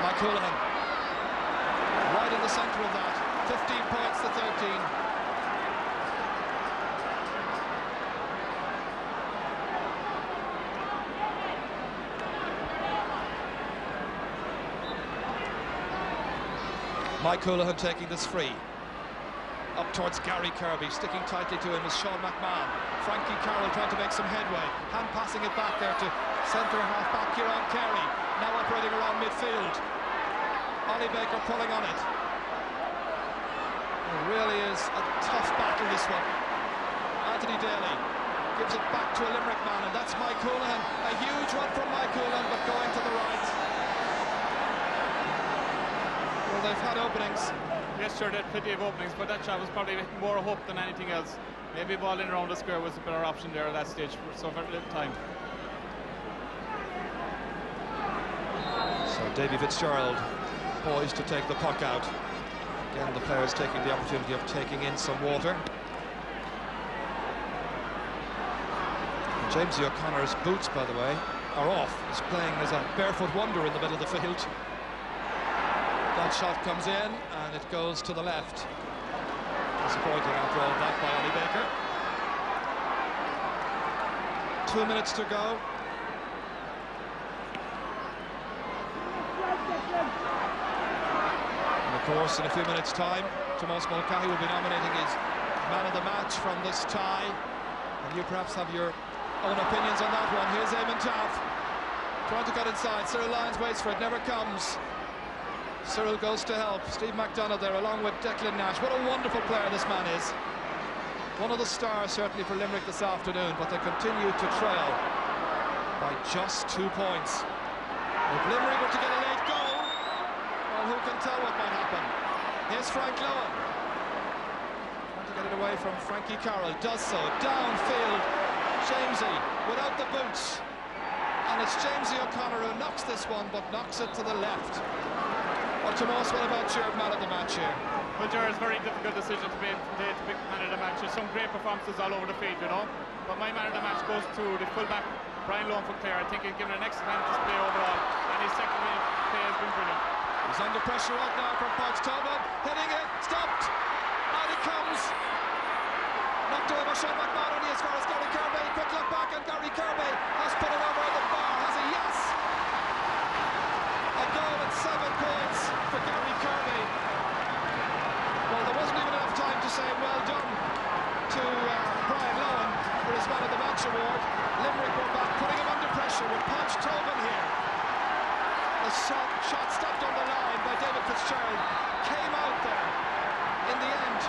Mike Houlihan, right in the centre of that, 15 points to 13. Mike Houlihan taking this free. Up towards Gary Kirby, sticking tightly to him is Sean McMahon. Frankie Carroll trying to make some headway, hand passing it back there to centre half back Kieran Carey, now operating around midfield. Ollie Baker pulling on it. It really is a tough battle, this one. Anthony Daly gives it back to a Limerick man, and that's Mike Houlihan. A huge one from Mike Houlihan, but going to the right. Well, they've had openings. Yes, sure, they had plenty of openings, but that shot was probably more hope than anything else. Maybe a ball in around the square was a better option there at that stage for so very little time. So Davy Fitzgerald poised to take the puck out. Again, the players taking the opportunity of taking in some water. And Jamesy O'Connor's boots, by the way, are off. He's playing as a barefoot wonder in the middle of the field. That shot comes in and it goes to the left. Disappointing after all that by Ollie Baker. 2 minutes to go. And of course, in a few minutes' time, Tomas Mulcahy will be nominating his man of the match from this tie. And you perhaps have your own opinions on that one. Here's Eamon Taff trying to cut inside. Cyril Lyons waits for it, never comes. Cyril goes to help. Steve McDonough there along with Declan Nash. What a wonderful player this man is. One of the stars certainly for Limerick this afternoon, but they continue to trail by just 2 points. If Limerick were to get a late goal, well, who can tell what might happen? Here's Frank Lowen. Trying to get it away from Frankie Carroll. Does so. Downfield. Jamesy without the boots. And it's Jamesy O'Connor who knocks this one, but knocks it to the left. Well, Tomas, what about your man of the match here? Well, Gerard's very difficult decision to make today to pick man of the match. There's some great performances all over the field, you know. But my man of the match goes to the fullback, Brian Lowen from Clare. I think he's given an excellent display overall, and his second play has been brilliant. He's under pressure right now from Parks Tobin. Heading it, stopped. Out it comes. Knocked over Sean McMahon as far as Gary Kirby. Quick look back, and Gary Kirby has put it over the bar. Has a yes. A goal and 7 points for Gary Kirby. Well, there wasn't even enough time to say well done to Brian Lowen for his man of the match award. Limerick were back, putting him under pressure with Parks Tobin here. The shot stopped on the line by David Fitzgerald. Came out there in the end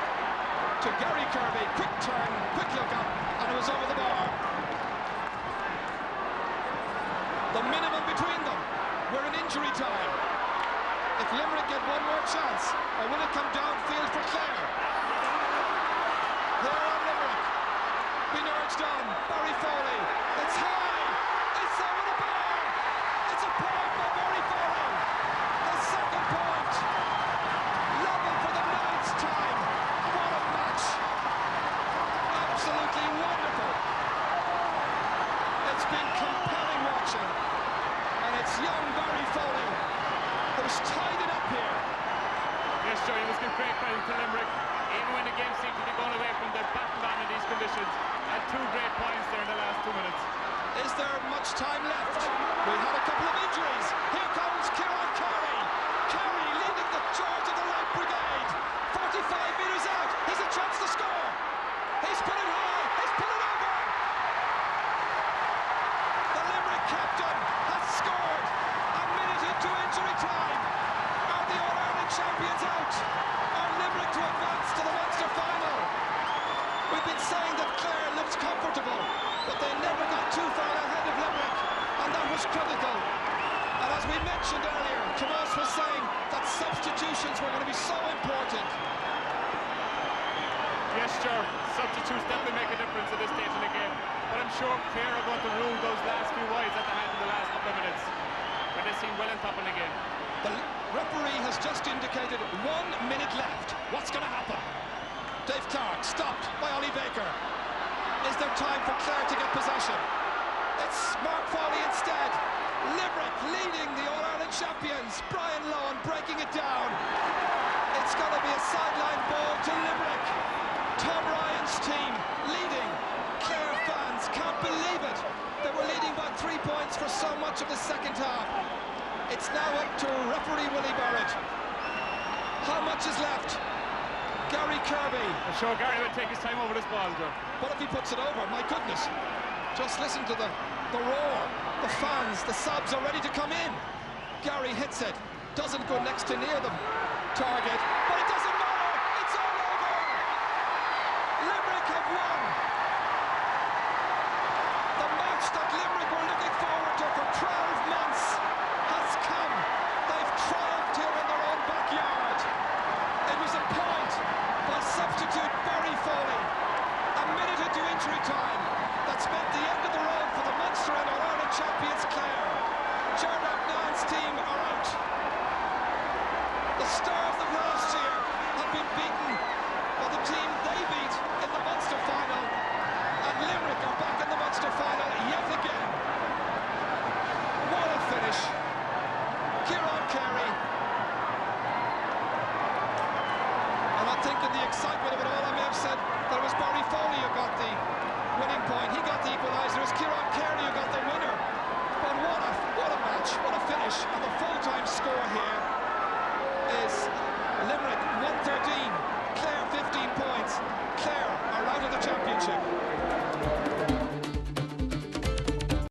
to Gary Kirby. Quick turn, quick look up, and it was over the bar. The minimum between them. We're in injury time. If Limerick get one more chance, or will it come downfield for Clare? There on Limerick. Being urged on. Barry Foley. It's high. It's over the bar. It's a point by Barry Foley. The second point. Level for the 9th time. What a match. Absolutely wonderful. It's been compelling watching. And it's young Barry Foley who's tied it up here. Yes, Joe, he was giving great credit to Limerick. Even when the game seemed to be going away from their battle down in these conditions, had 2 great points there in the last 2 minutes. Is there much time left? We had a couple of injuries. Here comes Kieran Carey. Carey leading the charge of the right brigade. 45 metres out. He's a chance to score. He's put it high. He's put it over. The Limerick captain has scored a minute into injury time. Are the All-Ireland champions out? Are Limerick to advance to the Munster final? We've been saying that Clare looks comfortable, but they never got too far ahead of Limerick, and that was critical. And as we mentioned earlier, Tomas was saying that substitutions were going to be so important. Yes, sure, substitutes definitely make a difference at this stage in the game, but I'm sure Clare are going to rule those last few wides that they had in the last couple of minutes, when they seem well on top in the game. The referee has just indicated 1 minute left. What's going to happen? Dave Clark stopped by Ollie Baker. Is there time for Clare to get possession? It's Mark Foley instead. Limerick leading the All-Ireland champions. Brian Lowen breaking it down. It's going to be a sideline ball to Limerick. Tom Ryan's team leading. Clare fans can't believe it. They were leading by 3 points for so much of the second half. It's now up to referee Willie Barrett. How much is left? Gary Kirby. I'm sure Gary would take his time over this ball, Joe. What if he puts it over? My goodness. Just listen to the roar. The fans, the subs are ready to come in. Gary hits it. Doesn't go next to near the target.